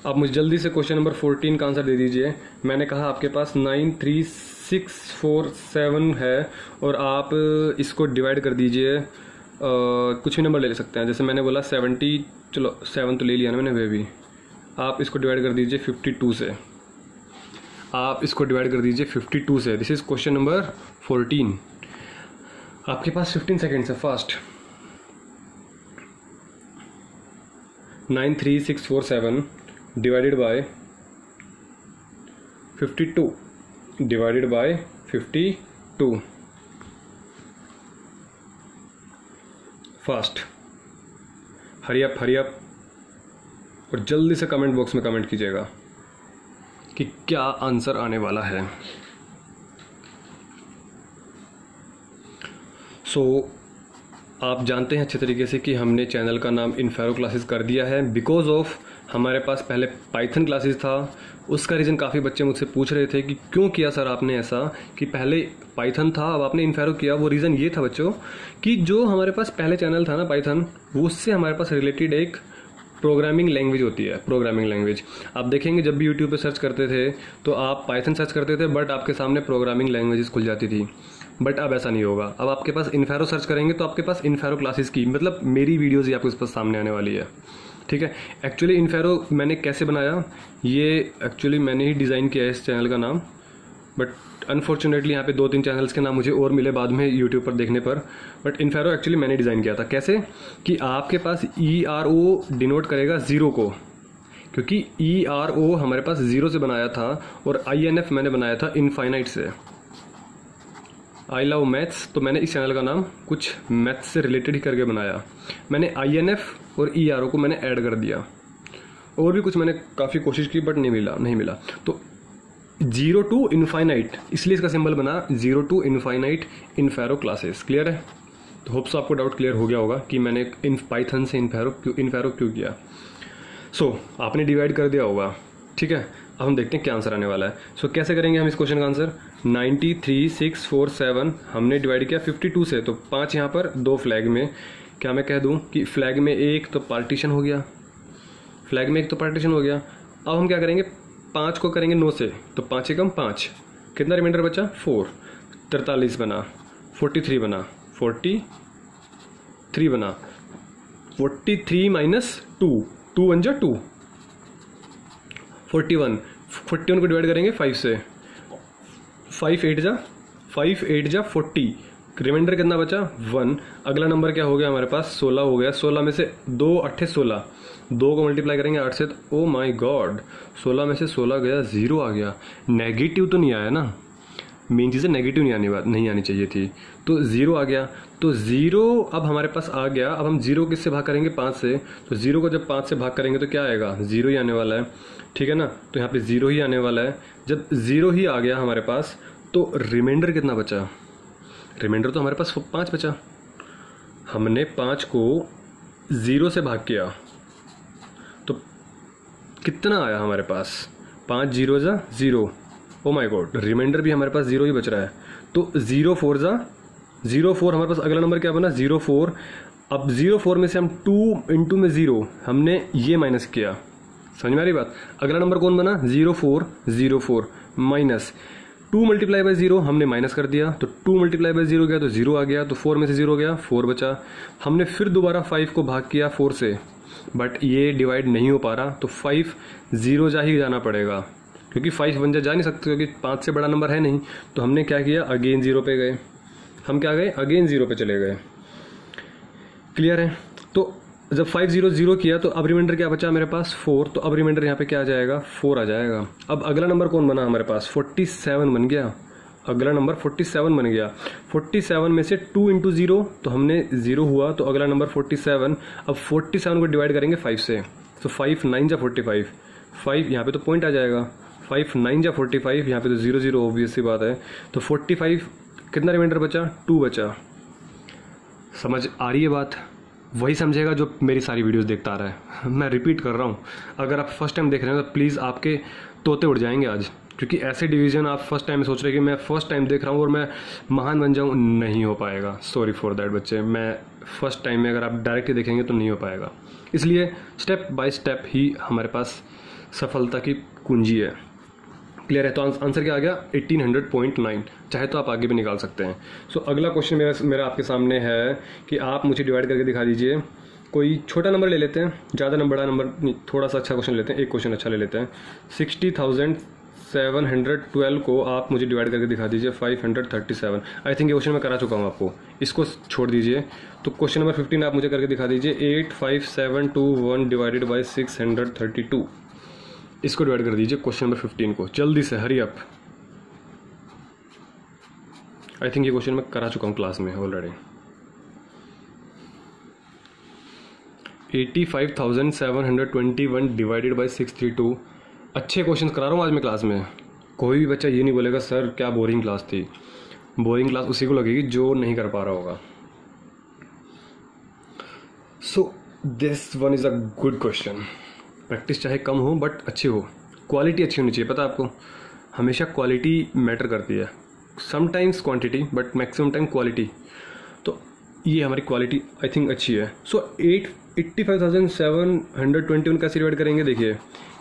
आप मुझे जल्दी से क्वेश्चन नंबर 14 का आंसर दे दीजिए। मैंने कहा आपके पास 9 3 93.647 है और आप इसको डिवाइड कर दीजिए, कुछ भी नंबर ले सकते हैं, जैसे मैंने बोला 70, चलो 7 तो ले लिया ना मैंने, वे भी आप इसको डिवाइड कर दीजिए 52 से, आप इसको डिवाइड कर दीजिए 52 से। This is question number 14। आपके पास 15 सेकेंड्स है, fast. 93.647 divided by 52 divided by 52, fast, hurry up hurry up, और जल्दी से कमेंट बॉक्स में कमेंट कीजिएगा कि क्या आंसर आने वाला है। आप जानते हैं अच्छे तरीके से कि हमने चैनल का नाम इन्फेरो क्लासेस कर दिया है बिकॉज ऑफ हमारे पास पहले पाइथन क्लासेस था। उसका रीज़न काफ़ी बच्चे मुझसे पूछ रहे थे कि क्यों किया सर आपने ऐसा, कि पहले पाइथन था अब आपने इन्फेरो किया। वो रीज़न ये था बच्चों कि जो हमारे पास पहले चैनल था ना पाइथन, वो उससे हमारे पास रिलेटेड एक प्रोग्रामिंग लैंग्वेज होती है, प्रोग्रामिंग लैंग्वेज। आप देखेंगे जब भी यूट्यूब पे सर्च करते थे तो आप पाइथन सर्च करते थे, बट आपके सामने प्रोग्रामिंग लैंग्वेजेस खुल जाती थी। बट अब ऐसा नहीं होगा, अब आपके पास इन्फेरो सर्च करेंगे तो आपके पास इन्फेरो क्लासेस की, मतलब मेरी वीडियोज़ ही आपके पास सामने आने वाली है। ठीक है, एक्चुअली इन्फेरो मैंने कैसे बनाया, ये एक्चुअली मैंने ही डिज़ाइन किया है इस चैनल का नाम, बट अनफॉर्चुनेटली यहाँ पे 2-3 चैनल्स के नाम मुझे और मिले बाद में यूट्यूब पर देखने पर। बट इन्फेरो एक्चुअली मैंने डिज़ाइन किया था। कैसे कि आपके पास ERO डिनोट करेगा ज़ीरो को, क्योंकि ERO हमारे पास ज़ीरो से बनाया था, और INF मैंने बनाया था इनफाइनाइट से। आई लव मैथ्स, तो मैंने इस चैनल का नाम कुछ मैथ्स से रिलेटेड ही करके बनाया। मैंने INF और ERO को मैंने ऐड कर दिया, और भी कुछ मैंने काफ़ी कोशिश की बट नहीं मिला। तो 0 to इनफाइनाइट, इसलिए इसका सिंबल बना 0 to इनफाइनाइट इन्फेरो क्लासेस। क्लियर है? तो होप्स आपको डाउट क्लियर हो गया होगा कि मैंने इन पाइथन से इन्फेरो क्यों किया। आपने डिवाइड कर दिया होगा। ठीक है, अब हम देखते हैं क्या आंसर आने वाला है। कैसे करेंगे हम इस क्वेश्चन का आंसर। 93.647 हमने डिवाइड किया 52 से, तो 5 यहाँ पर, 2 फ्लैग में। क्या मैं कह दूं कि फ्लैग में एक तो पार्टीशन हो गया, फ्लैग में एक तो पार्टीशन हो गया। अब हम क्या करेंगे, 5 को करेंगे 9 से, तो 5 एकम 5, कितना रिमाइंडर बचा 4, 43 बना, 43 बना, 43 बना, 43 माइनस 2, 2 1 जा 2, 41 को डिवाइड करेंगे 5 से, 5 8 जा 40, रिमाइंडर कितना बचा 1। अगला नंबर क्या हो गया हमारे पास 16 हो गया। 16 में से 2 8 16, 2 को मल्टीप्लाई करेंगे 8 से, तो ओ माय गॉड 16 में से 16 गया, 0 आ गया। नेगेटिव तो नहीं आया ना, मेन चीज़ है नेगेटिव नहीं आनी चाहिए थी, तो 0 आ गया। तो 0 अब हमारे पास आ गया। अब हम 0 किससे भाग करेंगे 5 से, तो 0 को जब 5 से भाग करेंगे तो क्या आएगा 0 ही आने वाला है। ठीक है ना, तो यहाँ पे 0 ही आने वाला है। जब 0 ही आ गया हमारे पास, तो रिमाइंडर कितना बचा, रिमाइंडर तो हमारे पास 5 बचा। हमने 5 को 0 से भाग किया तो कितना आया हमारे पास, 5 0 जा 0, ओ माय गॉड, रिमाइंडर भी हमारे पास 0 ही बच रहा है। तो 0 4 जा 0 4, हमारे पास अगला नंबर क्या बना 0 4। अब 0 4 में से हम 2 इंटू में 0, हमने ये माइनस किया। समझ में आ रही बात। अगला नंबर कौन बना 0 4 0 4 माइनस 2 मल्टीप्लाई बाई 0, हमने माइनस कर दिया, तो 2 मल्टीप्लाई बाई 0 गया तो 0 आ गया, तो 4 में से 0 गया 4 बचा। हमने फिर दोबारा 5 को भाग किया 4 से, बट ये डिवाइड नहीं हो पा रहा, तो 5 0 जा ही जाना पड़ेगा, क्योंकि 5 1 जा नहीं सकते, क्योंकि 5 से बड़ा नंबर है नहीं। तो हमने क्या किया, अगेन 0 पे गए। हम क्या गए, अगेन 0 पे चले गए। क्लियर है? तो जब 5 0 0 किया, तो अब रिमाइंडर क्या बचा मेरे पास 4, तो अब रिमाइंडर यहाँ पे क्या आ जाएगा 4 आ जाएगा। अब अगला नंबर कौन बना हमारे पास 47 बन गया। अगला नंबर 47 बन गया। 47 में से 2 इंटू 0, तो हमने 0 हुआ, तो अगला नंबर 47। अब 47 को डिवाइड करेंगे 5 से, तो 5 9 जा 45, 5 यहाँ पे तो पॉइंट आ जाएगा, 5 9 जा 45, यहाँ पे तो 0 0 ऑब्वियस सी बात है। तो 45, कितना रिमाइंडर बचा 2 बचा। समझ आ रही है बात? वही समझेगा जो मेरी सारी वीडियोस देखता आ रहा है। मैं रिपीट कर रहा हूँ, अगर आप फर्स्ट टाइम देख रहे हैं तो प्लीज़ आपके तोते उड़ जाएंगे आज, क्योंकि ऐसे डिवीजन आप फर्स्ट टाइम सोच रहे हैं कि मैं फर्स्ट टाइम देख रहा हूँ और मैं महान बन जाऊँ, नहीं हो पाएगा। सॉरी फॉर दैट बच्चे, मैं फर्स्ट टाइम में अगर आप डायरेक्टली देखेंगे तो नहीं हो पाएगा। इसलिए स्टेप बाय स्टेप ही हमारे पास सफलता की कुंजी है। क्लियर है? तो आंसर क्या आ गया? 1800.9। चाहे तो आप आगे भी निकाल सकते हैं। सो अगला क्वेश्चन मेरा आपके सामने है कि आप मुझे डिवाइड करके दिखा दीजिए। कोई छोटा नंबर ले लेते हैं, ज़्यादा नंबर बड़ा नंबर नहीं, थोड़ा सा अच्छा क्वेश्चन लेते हैं। एक क्वेश्चन अच्छा ले लेते हैं। 60,712 को आप मुझे डिवाइड करके दिखा दीजिए 537। आई थिंक ये क्वेश्चन मैं करा चुका हूँ आपको, इसको छोड़ दीजिए। तो क्वेश्चन नंबर 15 आप मुझे करके दिखा दीजिए। 85721 डिवाइडेड बाई 632, इसको डिवाइड कर दीजिए क्वेश्चन नंबर 15 को, जल्दी से, हरी अप। आई थिंक ये क्वेश्चन मैं करा चुका हूँ क्लास में ऑलरेडी। 85,721 divided by 632। अच्छे क्वेश्चन करा रहा हूँ आज मैं क्लास में। कोई भी बच्चा ये नहीं बोलेगा सर क्या बोरिंग क्लास थी। बोरिंग क्लास उसी को लगेगी जो नहीं कर पा रहा होगा। So this one is a good question. Practice चाहे कम हो बट अच्छी हो, क्वालिटी अच्छी होनी चाहिए। पता है आपको, हमेशा क्वालिटी मैटर करती है। Sometimes quantity but maximum time quality. तो ये हमारी क्वालिटी आई थिंक अच्छी है। सो 85,721 कैसे डिवाइड करेंगे? देखिए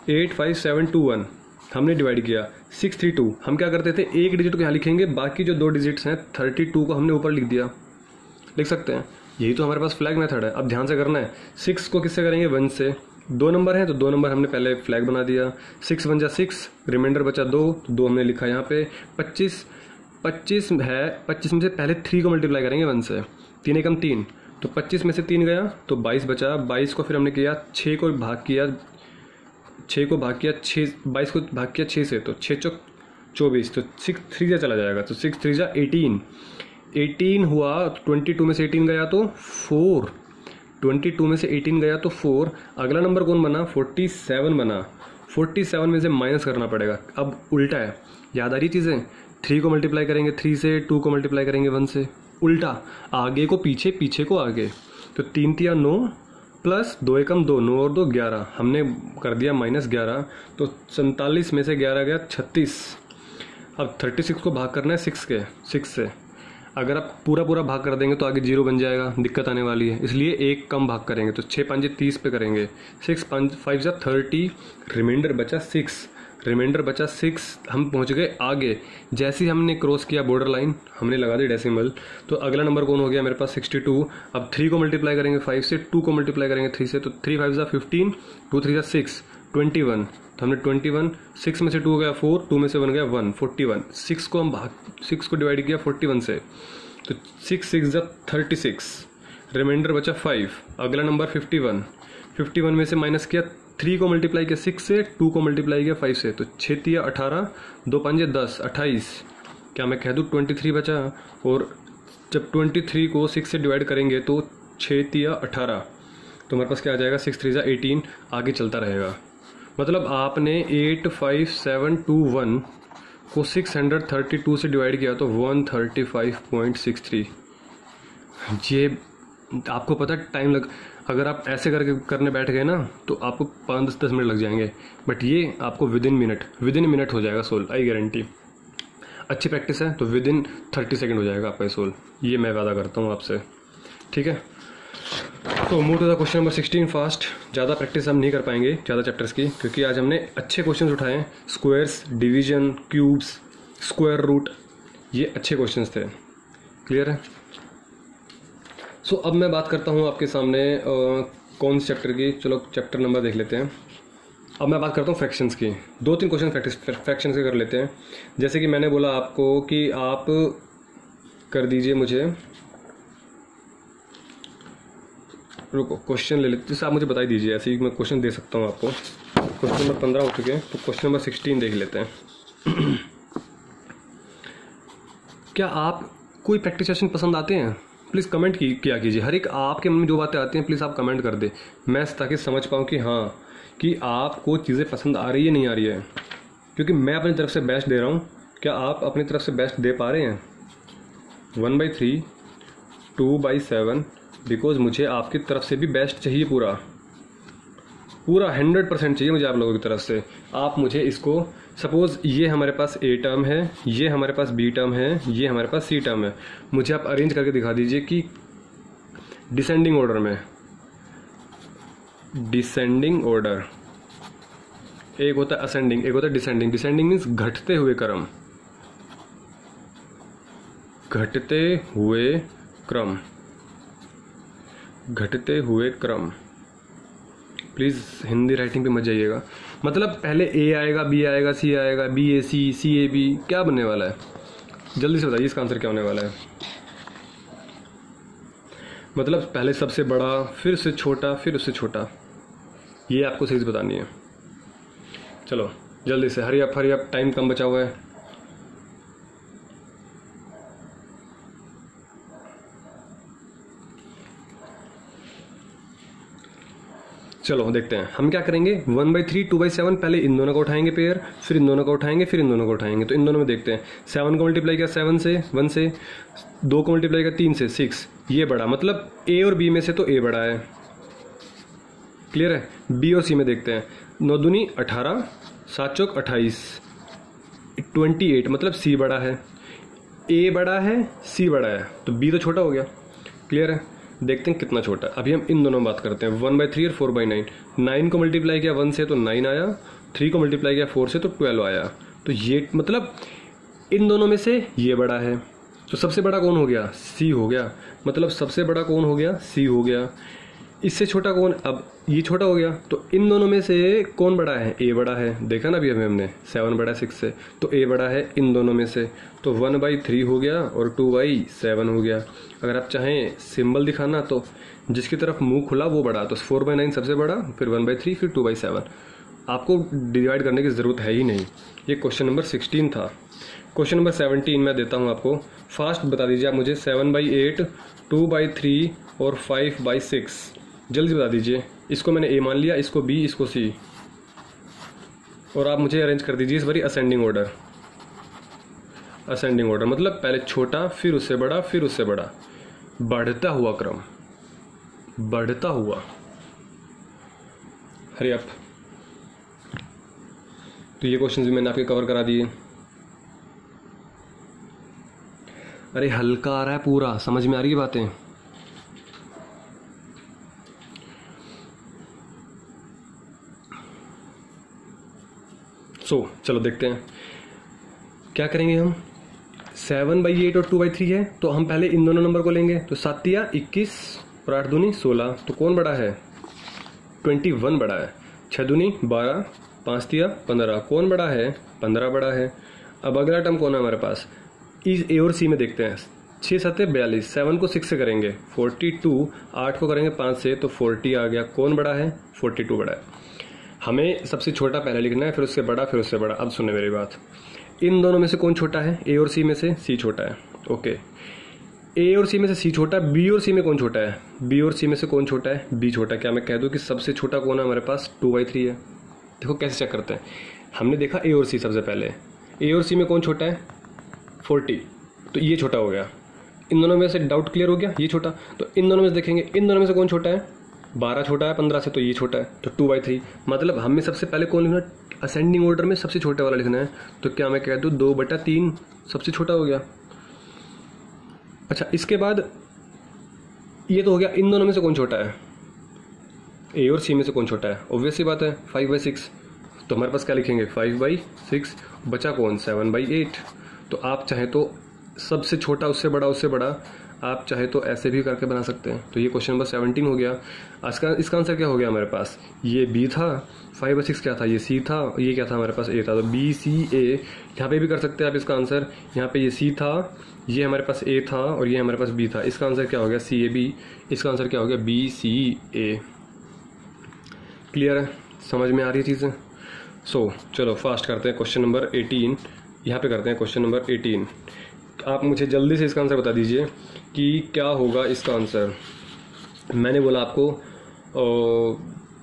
85721 हमने डिवाइड किया, 632 हम क्या करते थे, एक डिजिट को यहाँ लिखेंगे, बाकी जो दो डिजिट्स हैं 32 को हमने ऊपर लिख दिया। लिख सकते हैं, यही तो हमारे पास फ्लैग मेथड है। अब ध्यान से करना है। 6 को किससे करेंगे? 1 से। 2 नंबर हैं तो 2 नंबर हमने पहले फ्लैग बना दिया। 6 1 जा 6, रिमाइंडर बचा 2, तो 2 हमने लिखा यहाँ पे। 25 है, 25 में से पहले 3 को मल्टीप्लाई करेंगे 1 से। 3 एकम 3, तो 25 में से 3 गया तो 22 बचा। 22 को फिर हमने किया 6 को भाग किया 6, 22 को भाग किया 6 से, तो 6 चौक 24, तो 6 3 जा चला जाएगा, तो 6 3 जा 18 हुआ। 22 में से 18 गया तो 4, 22 में से 18 गया तो 4। अगला नंबर कौन बना? 47 बना। 47 में से माइनस करना पड़ेगा। अब उल्टा है, याद आ रही चीज़ें? 3 को मल्टीप्लाई करेंगे 3 से, 2 को मल्टीप्लाई करेंगे 1 से। उल्टा, आगे को पीछे, पीछे को आगे। तो 3 3 9 प्लस 2 एकम 2, 9 और 2 11, हमने कर दिया -11। तो 47 में से 11 गया 36। अब 36 को भाग करना है 6 से। अगर आप पूरा भाग कर देंगे तो आगे 0 बन जाएगा, दिक्कत आने वाली है। इसलिए एक कम भाग करेंगे, तो 6 5 30 पे करेंगे। 6 5 5 जा 30, रिमाइंडर बचा 6। हम पहुंच गए आगे। जैसे ही हमने क्रॉस किया बॉर्डर लाइन, हमने लगा दी डेसिमल। तो अगला नंबर कौन हो गया मेरे पास? 62। अब 3 को मल्टीप्लाई करेंगे 5 से, 2 को मल्टीप्लाई करेंगे 3 से, तो 3 5 जा 15, 2 3 जा 6, 21। तो हमने 21, 6 में से 2 गया 4, 2 में से 1 गया 1, 41। 6 को डिवाइड किया 41 से, तो 6 6 जा 36, रिमाइंडर बचा 5। अगला नंबर 51 में से माइनस किया 3 को मल्टीप्लाई किया 6 से, 2 को मल्टीप्लाई किया 5 से, तो 6 3 18, 2 5 10, 28। क्या मैं कह दूँ 23 बचा? और जब 23 को 6 से डिवाइड करेंगे तो 6 3 18, तो हमारे पास क्या आ जाएगा? 6 3 जा 18। आगे चलता रहेगा। मतलब आपने 85721 को 632 से डिवाइड किया तो 135.63। ये आपको पता टाइम अगर आप ऐसे करने बैठ गए ना तो आपको 5-10 मिनट लग जाएंगे, बट ये आपको विद इन मिनट हो जाएगा सोल्व, आई गारंटी। अच्छी प्रैक्टिस है तो विद इन 30 सेकेंड हो जाएगा आपका सोल्व, ये मैं वादा करता हूँ आपसे। ठीक है, तो move to the question number 16 fast. ज़्यादा प्रैक्टिस हम नहीं कर पाएंगे ज़्यादा चैप्टर्स की, क्योंकि आज हमने अच्छे क्वेश्चन उठाए। Squares, division, cubes, square root, ये अच्छे क्वेश्चन थे। क्लियर है? सो अब मैं बात करता हूँ आपके सामने कौन से चैप्टर की। चलो चैप्टर नंबर देख लेते हैं। अब मैं बात करता हूँ फ्रैक्शंस की। 2-3 क्वेश्चन फ्रैक्शंस के कर लेते हैं। जैसे कि मैंने बोला आपको कि आप कर दीजिए मुझे, रुको क्वेश्चन ले लेते, जैसे आप मुझे बता दीजिए, ऐसे ही मैं क्वेश्चन दे सकता हूँ आपको। क्वेश्चन नंबर 15 हो चुके हैं, तो क्वेश्चन नंबर 16 देख लेते हैं। क्या आप कोई प्रैक्टिस सेशन पसंद आते हैं? प्लीज़ कमेंट किया कीजिए। हर एक आपके मन में जो बातें आती हैं प्लीज़ आप कमेंट कर दे, मैं ताकि समझ पाऊँ कि हाँ कि आपको चीज़ें पसंद आ रही है नहीं आ रही है। क्योंकि मैं अपनी तरफ से बेस्ट दे रहा हूँ, क्या आप अपनी तरफ से बेस्ट दे पा रहे हैं? 1/3, 2/7, बिकॉज मुझे आपकी तरफ से भी बेस्ट चाहिए, पूरा 100% चाहिए मुझे आप लोगों की तरफ से। आप मुझे इसको, सपोज ये हमारे पास ए टर्म है, ये हमारे पास बी टर्म है, ये हमारे पास सी टर्म है, मुझे आप अरेंज करके दिखा दीजिए कि डिसेंडिंग ऑर्डर में, डिसेंडिंग ऑर्डर एक होता है असेंडिंग, एक होता है डिसेंडिंग। डिसेंडिंग मीन्स घटते हुए क्रम, घटते हुए क्रम, घटते हुए क्रम। प्लीज़ हिंदी राइटिंग पे मत जाइएगा। मतलब पहले ए आएगा, बी आएगा, सी आएगा, B A C, C A B, क्या बनने वाला है? जल्दी से बताइए इसका आंसर क्या होने वाला है। मतलब पहले सबसे बड़ा, फिर उससे छोटा, फिर उससे छोटा। ये आपको सीरीज बतानी है। चलो जल्दी से, हरी अप, टाइम कम बचा हुआ है। चलो देखते हैं हम क्या करेंगे। 1/3 2/7, पहले इन दोनों को उठाएंगे पेयर, फिर इन दोनों को उठाएंगे, फिर इन दोनों को उठाएंगे। तो इन दोनों में देखते हैं, 7 को मल्टीप्लाई किया 7 से, 1 से, 2 को मल्टीप्लाई किया 3 से, 6। ये बड़ा, मतलब ए और बी में से तो ए बड़ा है। क्लियर है? बी और सी में देखते हैं, 9 दूनी 18, 7 चौक 28, 28, मतलब सी बड़ा है। ए बड़ा है, सी बड़ा है, तो बी तो छोटा हो गया। क्लियर है? देखते हैं कितना छोटा है। अभी हम इन दोनों में बात करते हैं, 1/3 और 4/9। 9 को मल्टीप्लाई किया 1 से तो 9 आया, 3 को मल्टीप्लाई किया 4 से तो 12 आया। तो ये मतलब इन दोनों में से ये बड़ा है। तो सबसे बड़ा कौन हो गया? सी हो गया। मतलब सबसे बड़ा कौन हो गया? सी हो गया। इससे छोटा कौन? अब ये छोटा हो गया। तो इन दोनों में से कौन बड़ा है? ए बड़ा है। देखा ना अभी हमने 7 बड़ा है 6 से, तो ए बड़ा है इन दोनों में से। तो 1/3 हो गया और 2/7 हो गया। अगर आप चाहें सिंबल दिखाना तो जिसकी तरफ मुंह खुला वो बड़ा, तो 4/9 सबसे बड़ा, फिर 1/3, फिर 2/7। आपको डिवाइड करने की ज़रूरत है ही नहीं। ये क्वेश्चन नंबर 16 था। क्वेश्चन नंबर 17 मैं देता हूँ आपको। फास्ट बता दीजिए आप मुझे, 7/8, 2/3 और 5/6। जल्दी बता दीजिए। इसको मैंने ए मान लिया, इसको बी, इसको सी, और आप मुझे अरेंज कर दीजिए इस बारी असेंडिंग ऑर्डर। असेंडिंग ऑर्डर मतलब पहले छोटा, फिर उससे बड़ा, फिर उससे बड़ा, बढ़ता हुआ क्रम, बढ़ता हुआ। Hurry up. तो ये क्वेश्चंस भी मैंने आपके कवर करा दिए। अरे हल्का आ रहा है पूरा, समझ में आ रही है बातें? चलो देखते हैं क्या करेंगे हम। 7/8 और 2/3 है, तो हम पहले इन दोनों नंबर को लेंगे। तो 7 तिया 21 और 8 दूनी 16, तो कौन बड़ा है? 21 बड़ा है। 6 दूनी 12, 5 तिया 15, कौन बड़ा है? 15 बड़ा है। अब अगला टर्म कौन है हमारे पास? इस ए और सी में देखते हैं। 6 7 42, 7 को 6 से करेंगे 42, 8 को करेंगे 5 से तो 40 आ गया। कौन बड़ा है? 42 बड़ा है। हमें सबसे छोटा पहले लिखना है, फिर उससे बड़ा, फिर उससे बड़ा। अब सुने मेरी बात, इन दोनों में से कौन छोटा है? ए और सी में से सी छोटा है। ओके, ए और सी में से सी छोटा है। बी और सी में कौन छोटा है? बी और सी में से कौन छोटा है? बी छोटा है। क्या मैं कह दूं कि सबसे छोटा कौन है हमारे पास? 2/3 है। देखो कैसे चेक करते हैं। हमने देखा ए और सी सबसे पहले, ए और सी में कौन छोटा है? 40, तो ये छोटा हो गया। इन दोनों में से डाउट क्लियर हो गया, ये छोटा। तो इन दोनों में से देखेंगे, इन दोनों में से कौन छोटा है? 12 छोटा है 15 से, तो ये छोटा है, तो 2/3। मतलब हमें सबसे पहले कौन लिखना? असेंडिंग ऑर्डर में सबसे छोटे वाला लिखना है। तो क्या मैं कह दूं 2/3 सबसे छोटा हो गया। अच्छा, इसके बाद ये तो हो गया। इन दोनों में से कौन छोटा है? ए और सी में से कौन छोटा है? ऑब्वियस सी बात है 5/6। तो हमारे पास क्या लिखेंगे? 5/6। बचा कौन? 7/8। तो आप चाहे तो सबसे छोटा उससे बड़ा, उससे बड़ा, आप चाहे तो ऐसे भी करके बना सकते हैं। तो ये क्वेश्चन नंबर 17 हो गया। इसका आंसर क्या हो गया हमारे पास? ये बी था, 5/6 क्या था? ये सी था, ये क्या था हमारे पास? ए था। तो बी सी ए, यहाँ पे भी कर सकते हैं आप इसका आंसर। यहाँ पे ये सी था, ये हमारे पास ए था, और ये हमारे पास बी था। इसका आंसर क्या हो गया? सी ए बी। इसका आंसर क्या हो गया? बी सी ए। क्लियर है? समझ में आ रही है चीज़ें? चलो फास्ट करते हैं। क्वेश्चन नंबर 18 यहाँ पे करते हैं। क्वेश्चन नंबर 18, आप मुझे जल्दी से इसका आंसर बता दीजिए कि क्या होगा इसका आंसर। मैंने बोला आपको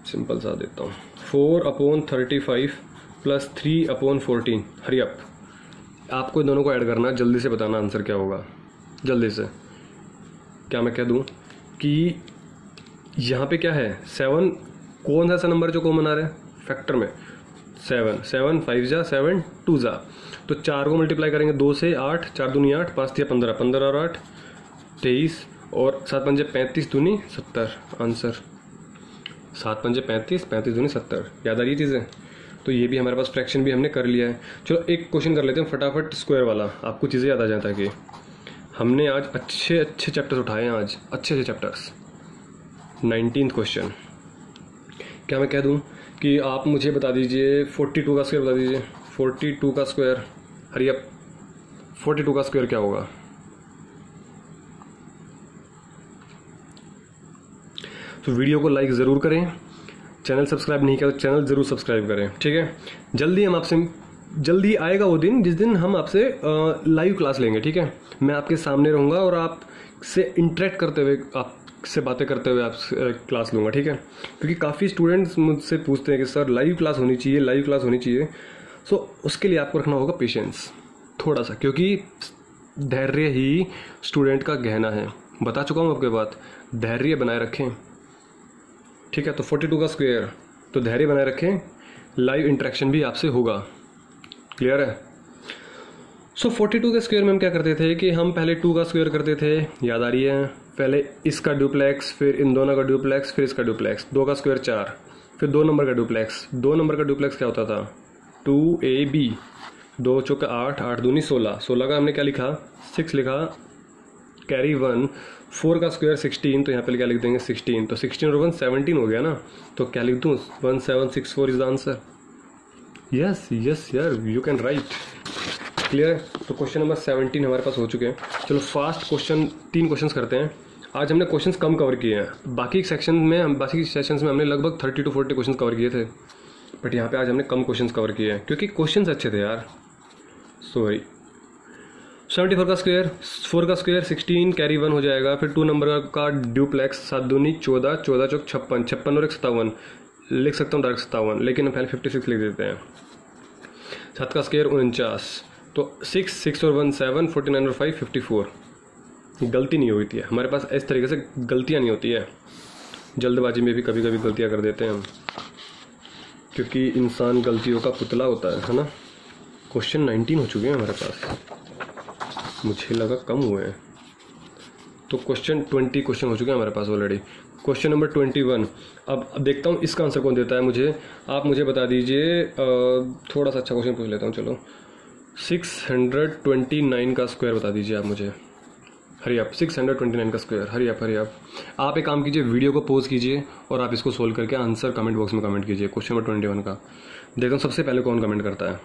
सिंपल सा देता हूँ, 4/35 + 3/14। Hurry up. आपको दोनों को ऐड करना, जल्दी से बताना आंसर क्या होगा, जल्दी से। क्या मैं कह दूँ कि यहाँ पे क्या है? 7, कौन सा ऐसा नंबर जो कॉमन आ रहा है फैक्टर में? 7 7 5 जा 7 2 जा। तो 4 को मल्टीप्लाई करेंगे 2 से, 8, 4 दूनी 8, 5 तिया 15, 15 और 8 23, और 7 पंजे 35 दूनी 70। आंसर 7 पंजे 35, 35 दूनी 70। याद आ रही चीज़ें? तो ये भी हमारे पास फ्रैक्शन भी हमने कर लिया है। चलो एक क्वेश्चन कर लेते हैं फटाफट स्क्वायर वाला, आपको चीज़ें याद आ जाए ताकि हमने आज अच्छे अच्छे चैप्टर्स उठाए हैं, आज अच्छे अच्छे चैप्टर्स। 19th क्वेश्चन, क्या मैं कह दूं कि आप मुझे बता दीजिए 42 का स्क्वायर बता दीजिए। 42 का स्क्वायर, हरी अप, 42 का स्क्वायर क्या होगा? तो वीडियो को लाइक ज़रूर करें, चैनल सब्सक्राइब नहीं किया तो चैनल ज़रूर सब्सक्राइब करें, ठीक है। जल्दी आएगा वो दिन जिस दिन हम आपसे लाइव क्लास लेंगे, ठीक है। मैं आपके सामने रहूँगा और आपसे इंटरेक्ट करते हुए, आपसे बातें करते हुए आप क्लास लूँगा, ठीक है। क्योंकि काफ़ी स्टूडेंट्स मुझसे पूछते हैं कि सर लाइव क्लास होनी चाहिए, लाइव क्लास होनी चाहिए। सो उसके लिए आपको रखना होगा पेशेंस थोड़ा सा, क्योंकि धैर्य ही स्टूडेंट का गहना है। बता चुका हूँ आपके बात, धैर्य बनाए रखें, ठीक है। तो 42 का स्क्वायर, तो धैर्य बनाए रखें, लाइव इंटरेक्शन भी आपसे होगा, क्लियर है। सो 42 के स्क्वायर में हम क्या करते थे कि हम पहले 2 का स्क्वायर करते थे, याद आ रही है। पहले इसका डुप्लेक्स, फिर इन दोनों का डुप्लेक्स, फिर इसका डुप्लेक्स। 2 का स्क्वायर 4, फिर 2 नंबर का डुप्लेक्स। 2 नंबर का डुप्लेक्स क्या होता था? 2ab, 2 चौके 8, 8 दूनी 16। 16 का हमने क्या लिखा? 6 लिखा, कैरी 1। 4 का स्क्वायर 16, तो यहाँ पे क्या लिख देंगे? 16। तो 16 और 1 17 हो गया ना, तो क्या लिख दूँ? 1764 is the answer. Yes yes यार, यू कैन राइट, क्लियर है। तो क्वेश्चन नंबर 17 हमारे पास हो चुके हैं। चलो फास्ट क्वेश्चन, 3 क्वेश्चंस करते हैं। आज हमने क्वेश्चंस कम कवर किए हैं, बाकी सेशंस में हमने लगभग 30 to 40 क्वेश्चन कवर किए थे, बट यहाँ पे आज हमने कम क्वेश्चंस कवर किए हैं क्योंकि क्वेश्चंस अच्छे थे यार, सॉरी। 74 का स्क्वायर, 4 का स्क्वायर 16, कैरी 1 हो जाएगा। फिर 2 नंबर का डुप्लेक्स, 7 दूनी 14, 14 चौक 56, 56 और 1 57, लिख सकता हूँ डायरेक्ट 57, लेकिन हम पहले 56 लिख देते हैं। 7 का स्क्वायर 49, तो 6 और 1 7, 49 और 5 54। गलती नहीं होती है हमारे पास, इस तरीके से गलतियाँ नहीं होती है। जल्दबाजी में भी कभी कभी गलतियाँ कर देते हैं हम, क्योंकि इंसान गलतियों का पुतला होता है ना। क्वेश्चन 19 हो चुके हैं हमारे पास, मुझे लगा कम हुए हैं। तो क्वेश्चन 20 क्वेश्चन हो चुके हैं हमारे पास ऑलरेडी। क्वेश्चन नंबर 21, अब देखता हूँ इसका आंसर कौन देता है मुझे। आप मुझे बता दीजिए, थोड़ा सा अच्छा क्वेश्चन पूछ लेता हूँ। चलो 629 का स्क्वायर बता दीजिए आप मुझे। हरी आप, 629 का स्क्वायर, हरी आप। आप एक काम कीजिए, वीडियो को पॉज कीजिए और आप इसको सोल्व करके आंसर कमेंट बॉक्स में कमेंट कीजिए। क्वेश्चन नंबर 21 का देखता हूँ सबसे पहले कौन कमेंट करता है,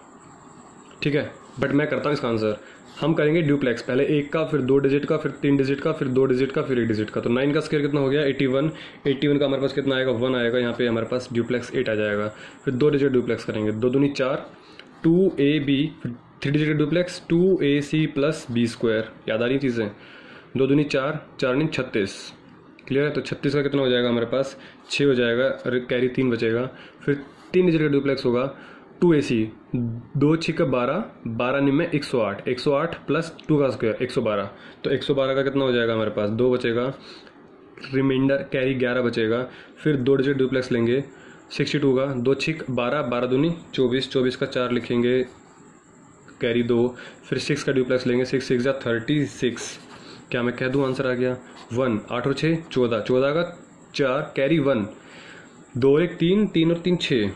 ठीक है। बट मैं करता हूँ इसका आंसर। हम करेंगे ड्यूप्लेक्स, पहले 1 का, फिर 2 डिजिट का, फिर 3 डिजिट का, फिर 2 डिजिट का, फिर 1 डिजिट का। तो 9 का स्क्वायर कितना हो गया? 81। 81 का हमारे पास कितना आएगा? 1 आएगा। यहाँ पे हमारे पास ड्यूप्लेक्स 8 आ जाएगा। फिर 2 डिजिट ड्यूप्लेक्स करेंगे, 2 दूनी 4, 2ab, फिर 3 digit duplex 2ac plus b square. याद आ रही चीज़ें? 2 दूनी 4, 4 नहीं 36, क्लियर है। तो 36 का कितना हो जाएगा हमारे पास? 6 हो जाएगा, और कैरी 3 बचेगा। फिर 3 डिजिट का ड्यूप्लेक्स होगा 2ac, 2 6 12, 12 निम्न 108, 108 प्लस 2 का स्क्वायर 112। तो 112 का कितना हो जाएगा हमारे पास? 2 बचेगा, रिमाइंडर कैरी 11 बचेगा। फिर 2 डिजिट डुप्लेक्स लेंगे 62 का, 2 6 12, 12 दूनी 24, 24 का 4 लिखेंगे, कैरी 2। फिर 6 का डुप्लेक्स लेंगे, 6 6 36। क्या मैं कह दूँ? आंसर आ गया 1। 8 और 6 14, 14 का 4, कैरी 1, 2 1 3, 3 और 3 6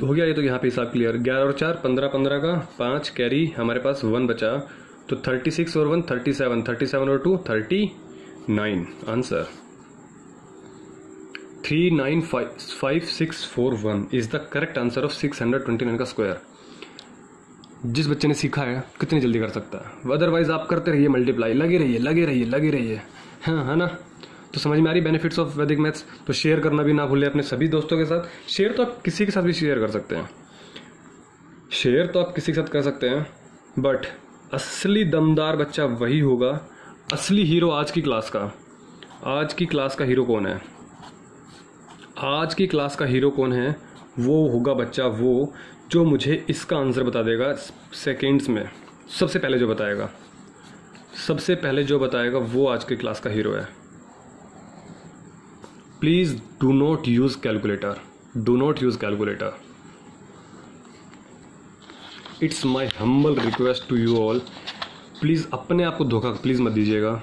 हो गया। ये तो यहाँ पे हिसाब क्लियर। 11 और 4 15, 15 का 5, कैरी हमारे पास 1 बचा। तो 36 और 1 37, 37 और 2 39। Answer 395641 is the correct answer of 629 का स्क्वायर। जिस बच्चे ने सीखा है कितनी जल्दी कर सकता है। अदरवाइज आप करते रहिए मल्टीप्लाई, लगे रहिए, हाँ है ना। तो समझ में आ रही बेनिफिट्स ऑफ वैदिक मैथ्स। तो शेयर करना भी ना भूलें अपने सभी दोस्तों के साथ। शेयर तो आप किसी के साथ भी शेयर कर सकते हैं, बट असली दमदार बच्चा वही होगा, असली हीरो आज की क्लास का। आज की क्लास का हीरो कौन है? आज की क्लास का हीरो कौन है? वो होगा बच्चा वो जो मुझे इसका आंसर बता देगा सेकेंड्स में। सबसे पहले जो बताएगा वो आज की क्लास का हीरो है। Please do not use calculator, it's my humble request to you all. Please अपने आप को धोखा प्लीज मत दीजिएगा।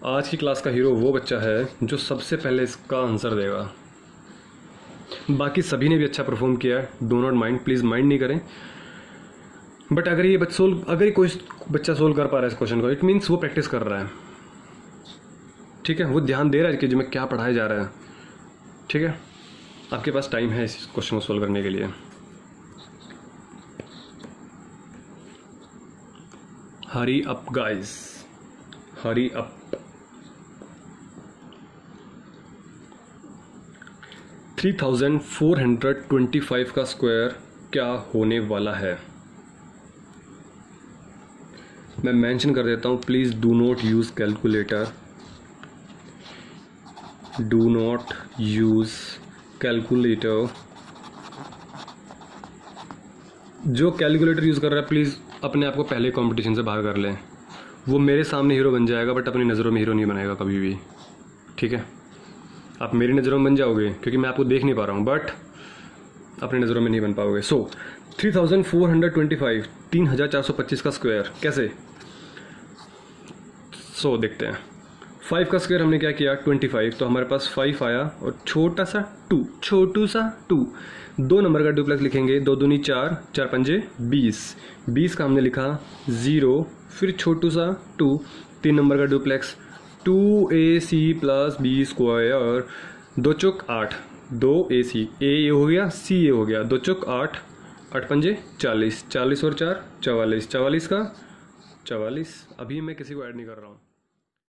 आज की क्लास का हीरो वो बच्चा है जो सबसे पहले इसका आंसर देगा। बाकी सभी ने भी अच्छा परफॉर्म किया है, do not mind, please mind नहीं करें। बट अगर ये कोई बच्चा सोल्व कर पा रहा है इस क्वेश्चन को, इट मीन्स वो प्रैक्टिस कर रहा है, ठीक है, वो ध्यान दे रहा है कि जो मैं क्या पढ़ाया जा रहा है, ठीक है। आपके पास टाइम है इस क्वेश्चन को सोल्व करने के लिए। Hurry up guys, hurry up. $3,425 का स्क्वायर क्या होने वाला है? मैं मेंशन कर देता हूं, please do not use calculator, do not use calculator. जो कैलकुलेटर यूज़ कर रहा है प्लीज़ अपने आप को पहले कंपटीशन से बाहर कर लें। वो मेरे सामने हीरो बन जाएगा बट अपनी नज़रों में हीरो नहीं बनेगा कभी भी, ठीक है। आप मेरी नज़रों में बन जाओगे क्योंकि मैं आपको देख नहीं पा रहा हूँ, बट अपनी नज़रों में नहीं बन पाओगे। सो 3,425 का स्क्वायर कैसे? सो देखते हैं। 5 का स्क्वायर हमने क्या किया 25, तो हमारे पास 5 आया और छोटा सा 2, छोटू सा 2। 2 नंबर का डुप्लेक्स लिखेंगे, 2 दूनी 4, 4 पंजे 20। 20 का हमने लिखा 0, फिर छोटू सा 2। 3 नंबर का डुप्लेक्स 2AC + B स्क्वायर, 2 चौक 8, 2AC, ए हो गया, C ये हो गया, 2 चौक 8, 8 पंजे 40, 40 और 4 44, 44 का 44। अभी मैं किसी को ऐड नहीं कर रहा हूँ।